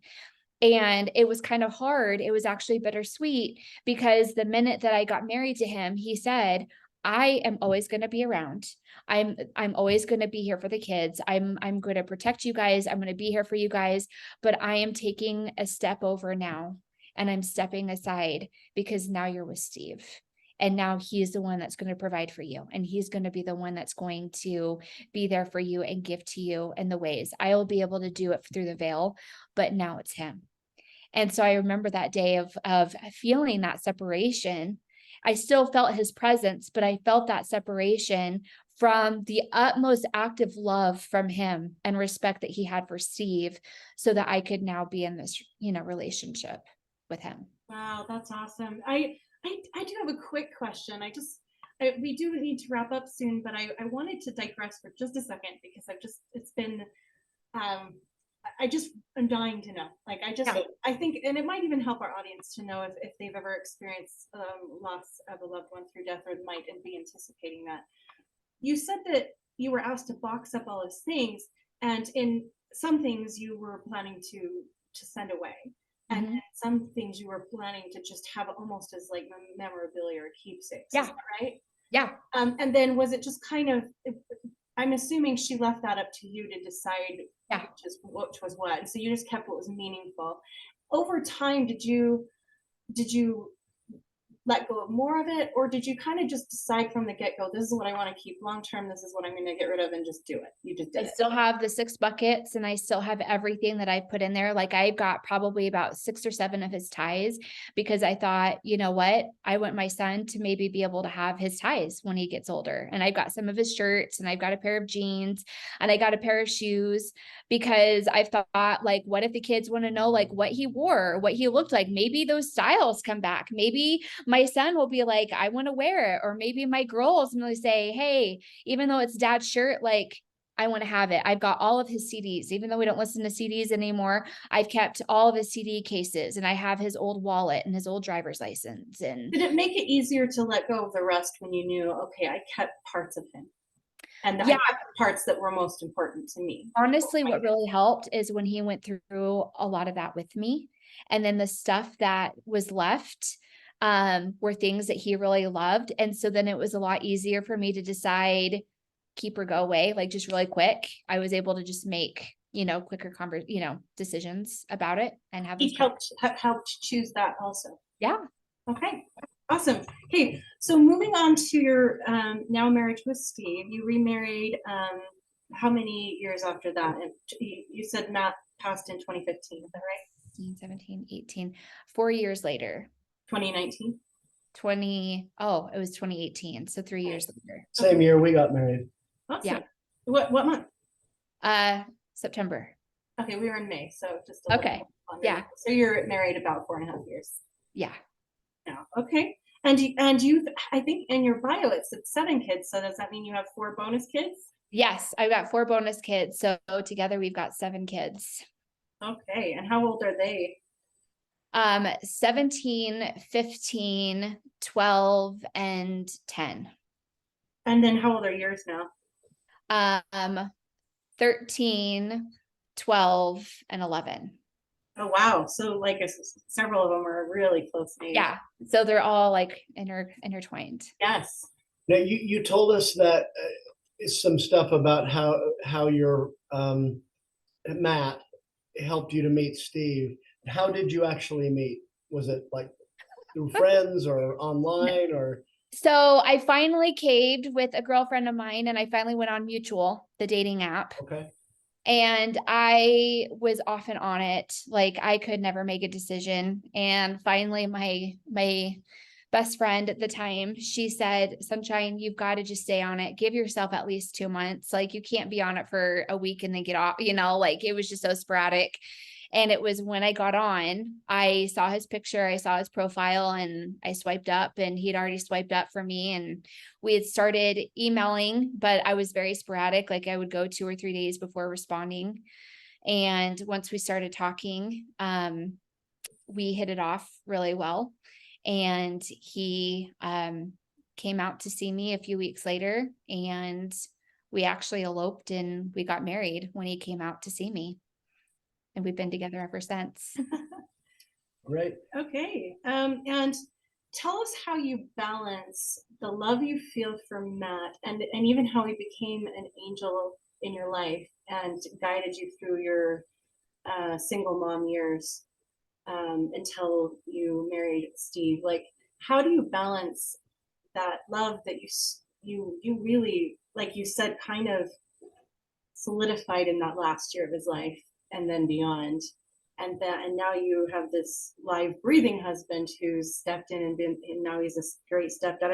And it was kind of hard. It was actually bittersweet, because the minute that I got married to him, he said, "I am always going to be around. I'm always going to be here for the kids. I'm going to protect you guys. I'm going to be here for you guys, but I am taking a step over now, and I'm stepping aside because now you're with Steve. And now he's the one that's going to provide for you. And he's going to be the one that's going to be there for you and give to you in the ways. I will be able to do it through the veil, but now it's him." And so I remember that day of feeling that separation. I still felt his presence, but I felt that separation from the utmost active love from him and respect that he had for Steve, so that I could now be in this, relationship with him. Wow, that's awesome. I do have a quick question. We do need to wrap up soon, but I wanted to digress for just a second, because I'm dying to know. Like, I think, and it might even help our audience to know if they've ever experienced loss of a loved one through death, or might be anticipating that. You said that you were asked to box up all those things, and in some things you were planning to send away. And Mhm. some things you were planning to just have almost as like memorabilia or keepsakes. Yeah. Is that right? Yeah. And then was it just kind of, I'm assuming she left that up to you to decide Yeah. which was what. And so you just kept what was meaningful. Over time, did you let go of more of it, or did you kind of just decide from the get-go, this is what I want to keep long term, this is what I'm going to get rid of, and just do it? You just did I it. still have the 6 buckets, and I still have everything that I put in there. Like, I've got probably about 6 or 7 of his ties, because I thought, you know what? I want my son to maybe be able to have his ties when he gets older. And I've got some of his shirts, and I've got a pair of jeans, and I got a pair of shoes, because I've thought, like, what if the kids want to know, like, what he wore, what he looked like? Maybe those styles come back. Maybe my son will be like, I want to wear it. Or maybe my girls will say, hey, even though it's dad's shirt, like, I want to have it. I've got all of his CDs, even though we don't listen to CDs anymore. I've kept all of his CD cases, and I have his old wallet and his old driver's license. And did it make it easier to let go of the rest when you knew, okay, I kept parts of him, and I yeah, kept the parts that were most important to me? honestly, what really helped is when he went through a lot of that with me. And then the stuff that was left were things that he really loved. And so then it was a lot easier for me to decide, keep or go away, like just really quick. I was able to just make, quicker decisions about it and have He this. helped choose that also. Yeah. Okay. Awesome. Okay, so moving on to your now marriage with Steve, you remarried how many years after that? And you said Matt passed in 2015, is that right? 17, 18, 4 years later. 2019? It was 2018. So 3 years later. Same year we got married. Awesome. Yeah. What month? September. Okay, we were in May, so just a Okay. longer. Yeah. So you're married about 4.5 years. Yeah. Now, okay. And you, I think in your bio it said 7 kids. So does that mean you have 4 bonus kids? Yes, I've got 4 bonus kids. So together we've got 7 kids. Okay. And how old are they? 17, 15, 12, and 10. And then how old are yours now? 13, 12, and 11. Oh, wow. So like several of them are really close in age. Yeah. So they're all like intertwined. Yes. Now you told us that some stuff about how your Matt helped you to meet Steve. How did you actually meet? Was it like through friends or online or? So I finally caved with a girlfriend of mine, and I finally went on Mutual, the dating app. Okay. And I was off and on it. Like I could never make a decision. And finally my best friend at the time, she said, Sunshine, you've got to just stay on it. Give yourself at least 2 months. Like you can't be on it for a week and then get off, like it was just so sporadic. And it was when I got on, I saw his picture, I saw his profile, and I swiped up, and he'd already swiped up for me. And we had started emailing, but I was very sporadic. Like I would go 2 or 3 days before responding. And once we started talking, we hit it off really well. And he came out to see me a few weeks later, and we actually eloped and we got married when he came out to see me. And we've been together ever since. Great. Okay. And tell us how you balance the love you feel for Matt and even how he became an angel in your life and guided you through your single mom years until you married Steve. Like, how do you balance that love that you really, like you said, kind of solidified in that last year of his life and then beyond, and now you have this live breathing husband who's stepped in and now he's a great stepdad.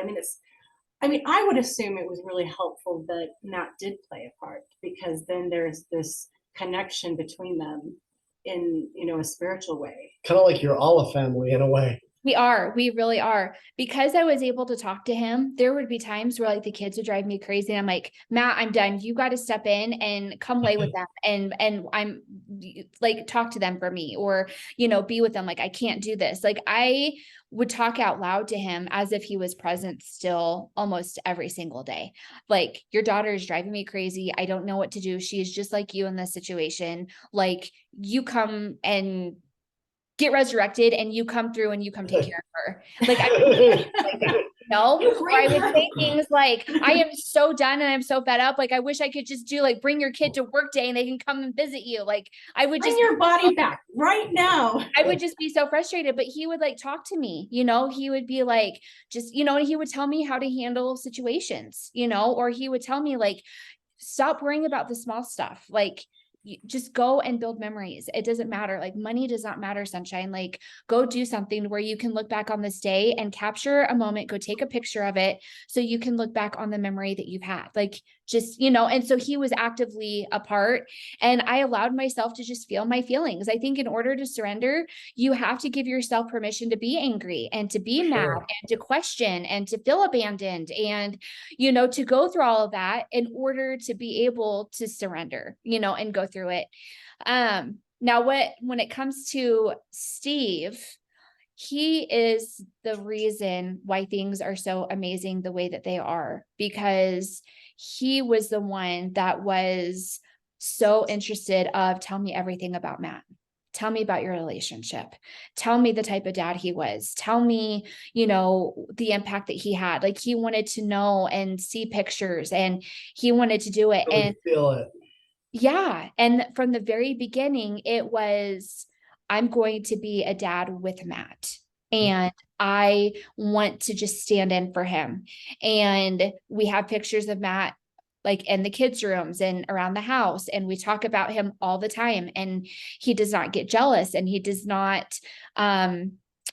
I mean, I would assume it was really helpful that Matt did play a part, because then there's this connection between them in a spiritual way. Kind of like you're all a family in a way. We really are. Because I was able to talk to him, there would be times where like the kids would drive me crazy. And I'm like, Matt, I'm done. You got to step in and come play with them. And I'm like, talk to them for me, or, be with them. Like, I can't do this. Like I would talk out loud to him as if he was present still almost every single day. Like, your daughter is driving me crazy. I don't know what to do. She is just like you in this situation. Like, you come and get resurrected and you come through and you come take care of her. Like, I would say things like, I am so done and I'm so fed up. Like, I wish I could just do like, bring your kid to work day and they can come and visit you. Like, I would bring just your body back right now. I would just be so frustrated, but he would like talk to me, he would be like, just, and he would tell me how to handle situations, or he would tell me like, stop worrying about the small stuff. Like, you just go and build memories. It doesn't matter. Like, money does not matter, Sunshine. Like, go do something where you can look back on this day and capture a moment, go take a picture of it so you can look back on the memory that you've had. Like, just, you know, and so he was actively a part, and I allowed myself to just feel my feelings. I think in order to surrender, you have to give yourself permission to be angry and to be mad and to question and to feel abandoned and, you know, to go through all of that in order to be able to surrender, you know, and go through it. Now when it comes to Steve, he is the reason why things are so amazing the way that they are, because he was the one that was so interested of, tell me everything about Matt. Tell me about your relationship. Tell me the type of dad he was. Tell me, you know, the impact that he had. Like, he wanted to know and see pictures, and he wanted to do it. Really And feel it. yeah. And from the very beginning, it was, I'm going to be a dad with Matt. And I want to just stand in for him. And we have pictures of Matt like in the kids' rooms and around the house. And we talk about him all the time. And he does not get jealous, and he does not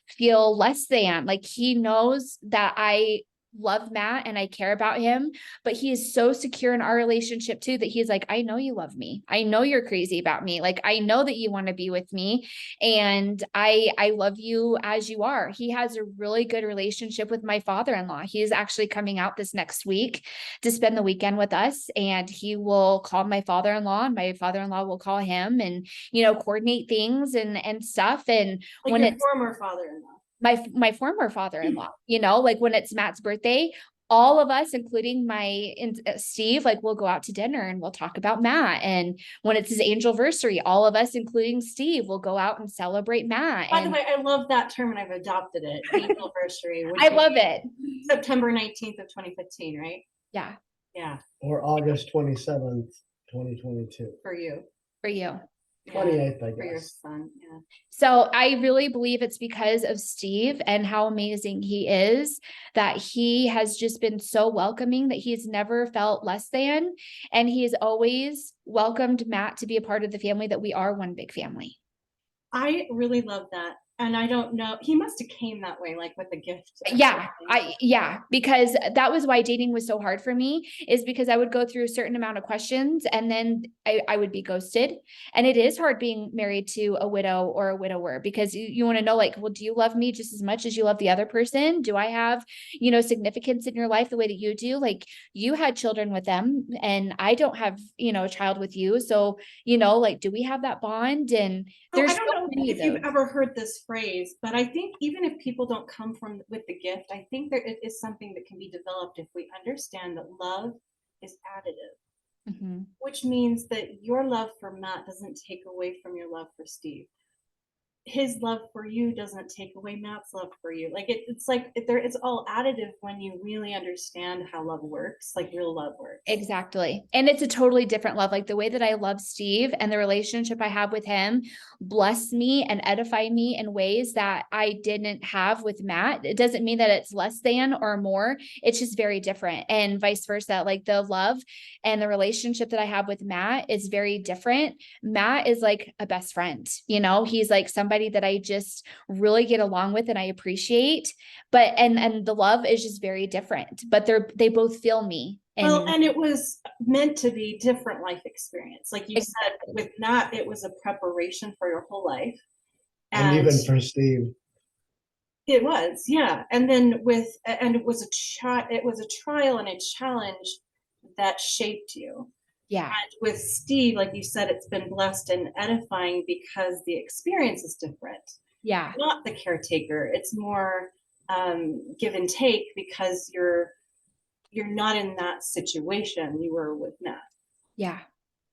feel less than. Like, he knows that I love Matt and I care about him, but he is so secure in our relationship too, that he's like, I know you love me. I know you're crazy about me. Like, I know that you want to be with me, and I love you as you are. He has a really good relationship with my father-in-law. He is actually coming out this next week to spend the weekend with us, and he will call my father-in-law, and my father-in-law will call him, and, you know, coordinate things and stuff. And Like when your it's former father-in-law. my former father-in-law, you know, like when it's Matt's birthday, all of us, including Steve, like, we'll go out to dinner and we'll talk about Matt. And when it's his angelversary, all of us, including Steve, will go out and celebrate Matt. By the way, I love that term, and I've adopted it. Angelversary. I love it. September 19th of 2015, right? Yeah. Yeah. Or August 27th, 2022. For you. For you. 28th, I For your guess. son. Yeah. So I really believe it's because of Steve and how amazing he is, that he has just been so welcoming, that he's never felt less than. And he's always welcomed Matt to be a part of the family, that we are one big family. I really love that. And I don't know, he must have came that way, like with a gift. Yeah, because that was why dating was so hard for me, is because I would go through a certain amount of questions and then I would be ghosted. And it is hard being married to a widow or a widower, because you want to know, like, well, do you love me just as much as you love the other person? Do I have, you know, significance in your life the way that you do? Like, you had children with them and I don't have, you know, a child with you. So, you know, like, do we have that bond? And there's I don't know if you've ever heard this phrase, but I think even if people don't come from with the gift, I think there is something that can be developed if we understand that love is additive, which means that your love for Matt doesn't take away from your love for Steve. His love for you doesn't take away Matt's love for you. Like, it's like it's all additive when you really understand how love works, like real love works. Exactly. And it's a totally different love. Like, the way that I love Steve and the relationship I have with him bless me and edify me in ways that I didn't have with Matt. It doesn't mean that it's less than or more. It's just very different, and vice versa. Like, the love and the relationship that I have with Matt is very different. Matt is like a best friend, you know, he's like somebody that I just really get along with and I appreciate, but, and the love is just very different, but they both feel me. And it was meant to be different life experience. Like you said, with Matt, it was a preparation for your whole life. And even for Steve. It was, yeah. And then it was a trial and a challenge that shaped you. Yeah. And with Steve, like you said, it's been blessed and edifying because the experience is different. Yeah. Not the caretaker. It's more give and take, because you're not in that situation. You were with Matt. Yeah.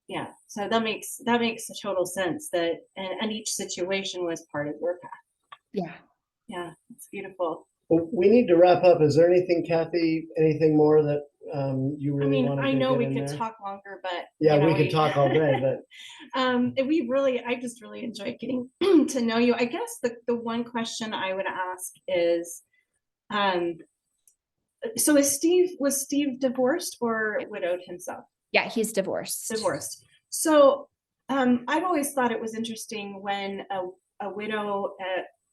Yeah. So that makes a total sense, that and each situation was part of your path. Yeah. Yeah. It's beautiful. Well, we need to wrap up. Is there anything, Kathy, anything more that you really want to I know we could there? talk longer, but yeah, we could talk all day, but I just really enjoyed getting to know you. I guess the one question I would ask is, so was Steve divorced or widowed himself? Yeah, he's divorced. So I've always thought it was interesting when a widow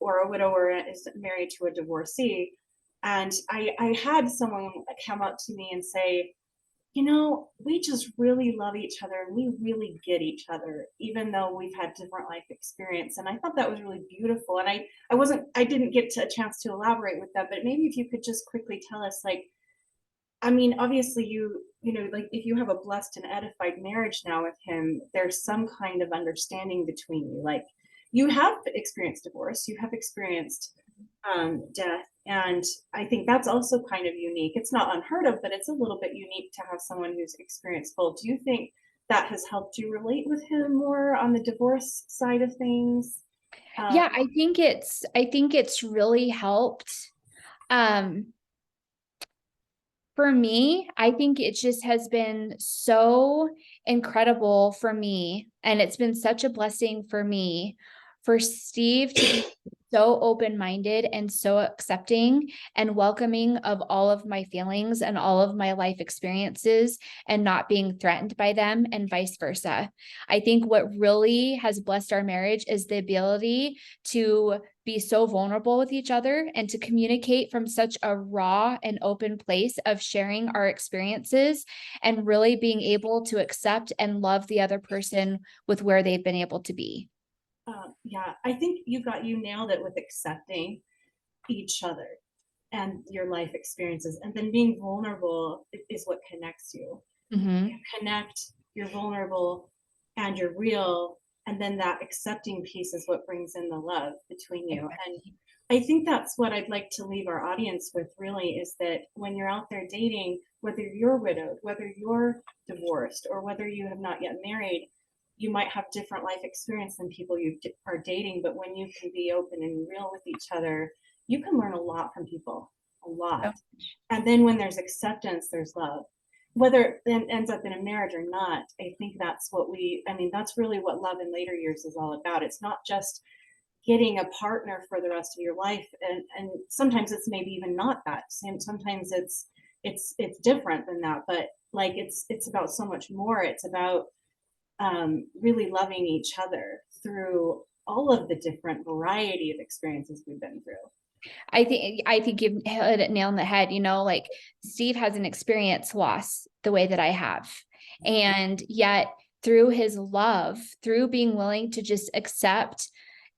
or a widower is married to a divorcee. And I had someone come up to me and say, we just really love each other and we really get each other, even though we've had different life experience. And I thought that was really beautiful. And I didn't get a chance to elaborate with that, but maybe if you could just quickly tell us, like, I mean, obviously like if you have a blessed and edified marriage now with him, there's some kind of understanding between you. Like, you have experienced divorce, you have experienced death. And I think that's also kind of unique. It's not unheard of, but it's a little bit unique to have someone who's experienced both. Do you think that has helped you relate with him more on the divorce side of things? Yeah, I think it's really helped. Um, for me, I think it just has been so incredible for me, and it's been such a blessing for me for Steve to be so open-minded and so accepting and welcoming of all of my feelings and all of my life experiences and not being threatened by them, and vice versa. I think what really has blessed our marriage is the ability to be so vulnerable with each other and to communicate from such a raw and open place of sharing our experiences and really being able to accept and love the other person with where they've been able to be. Yeah, I think you nailed it with accepting each other and your life experiences, and then being vulnerable is what connects you. Mm-hmm. You connect, you're vulnerable, and you're real, and then that accepting piece is what brings in the love between you. And I think that's what I'd like to leave our audience with, really, is that when you're out there dating, whether you're widowed, whether you're divorced, or whether you have not yet married, you might have different life experience than people you are dating, but when you can be open and real with each other, you can learn a lot from people, a lot. And then when there's acceptance, there's love. Whether it ends up in a marriage or not, I think that's really what Love in Later Years is all about. It's not just getting a partner for the rest of your life, and sometimes it's maybe even not that. Sometimes it's different than that, but like it's about so much more. It's about really loving each other through all of the different variety of experiences we've been through. I think you've hit it nail on the head. Like Steve hasn't experienced loss the way that I have. And yet through his love, through being willing to just accept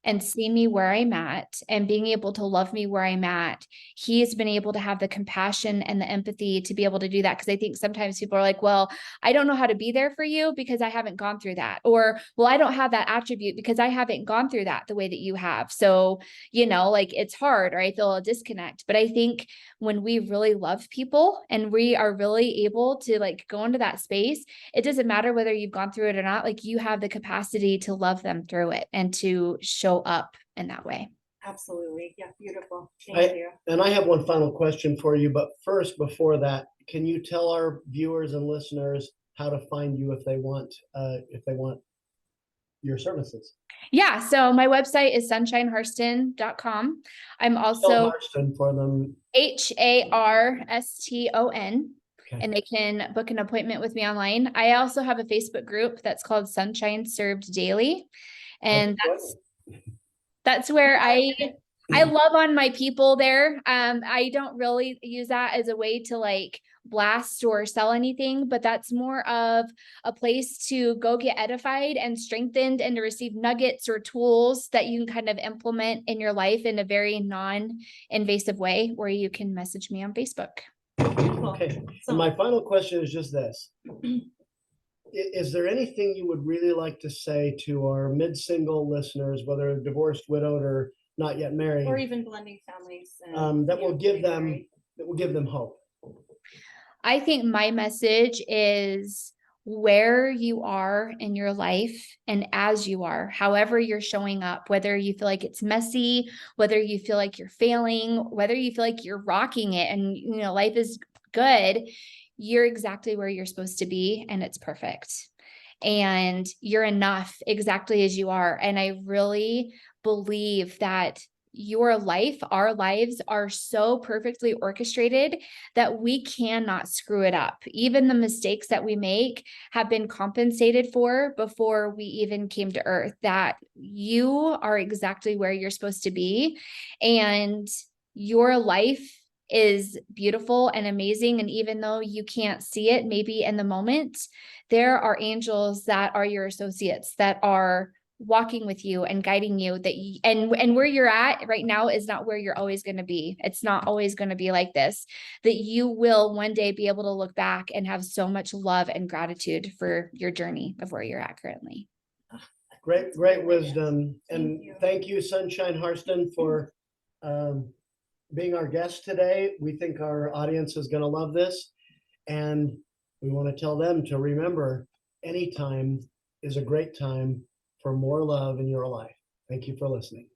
and see me where I'm at and being able to love me where I'm at, he has been able to have the compassion and the empathy to be able to do that. Because I think sometimes people are like, well, I don't know how to be there for you because I haven't gone through that. Or, well, I don't have that attribute because I haven't gone through that the way that you have. So, like it's hard, or I feel a disconnect. But I think when we really love people and we are really able to like go into that space, it doesn't matter whether you've gone through it or not. Like, you have the capacity to love them through it and to show up in that way. Absolutely. Yeah, beautiful. Thank you. And I have one final question for you, but first, before that, can you tell our viewers and listeners how to find you if they want your services? Yeah. So my website is sunshineharston.com. I'm also Harston for them. Harston. Okay. And they can book an appointment with me online. I also have a Facebook group that's called Sunshine Served Daily. And that's where I love on my people there. I don't really use that as a way to like blast or sell anything, but that's more of a place to go get edified and strengthened and to receive nuggets or tools that you can kind of implement in your life in a very non-invasive way, where you can message me on Facebook. Okay. So my final question is just this. Is there anything you would really like to say to our mid-single listeners, whether divorced, widowed, or not yet married, or even blending families, that will give them hope? I think my message is, where you are in your life and as you are, however you're showing up, whether you feel like it's messy, whether you feel like you're failing, whether you feel like you're rocking it and life is good, you're exactly where you're supposed to be, and it's perfect. And you're enough exactly as you are. And I really believe that our lives are so perfectly orchestrated that we cannot screw it up. Even the mistakes that we make have been compensated for before we even came to earth, that you are exactly where you're supposed to be. And your life is beautiful and amazing. And even though you can't see it, maybe in the moment, there are angels that are your associates that are walking with you and guiding you, and where you're at right now is not where you're always going to be. It's not always going to be like this, that you will one day be able to look back and have so much love and gratitude for your journey of where you're at currently. Great wisdom. And you. thank you, Sunshine Harston, for being our guest today. We think our audience is going to love this. And we want to tell them to remember, any time is a great time for more love in your life. Thank you for listening.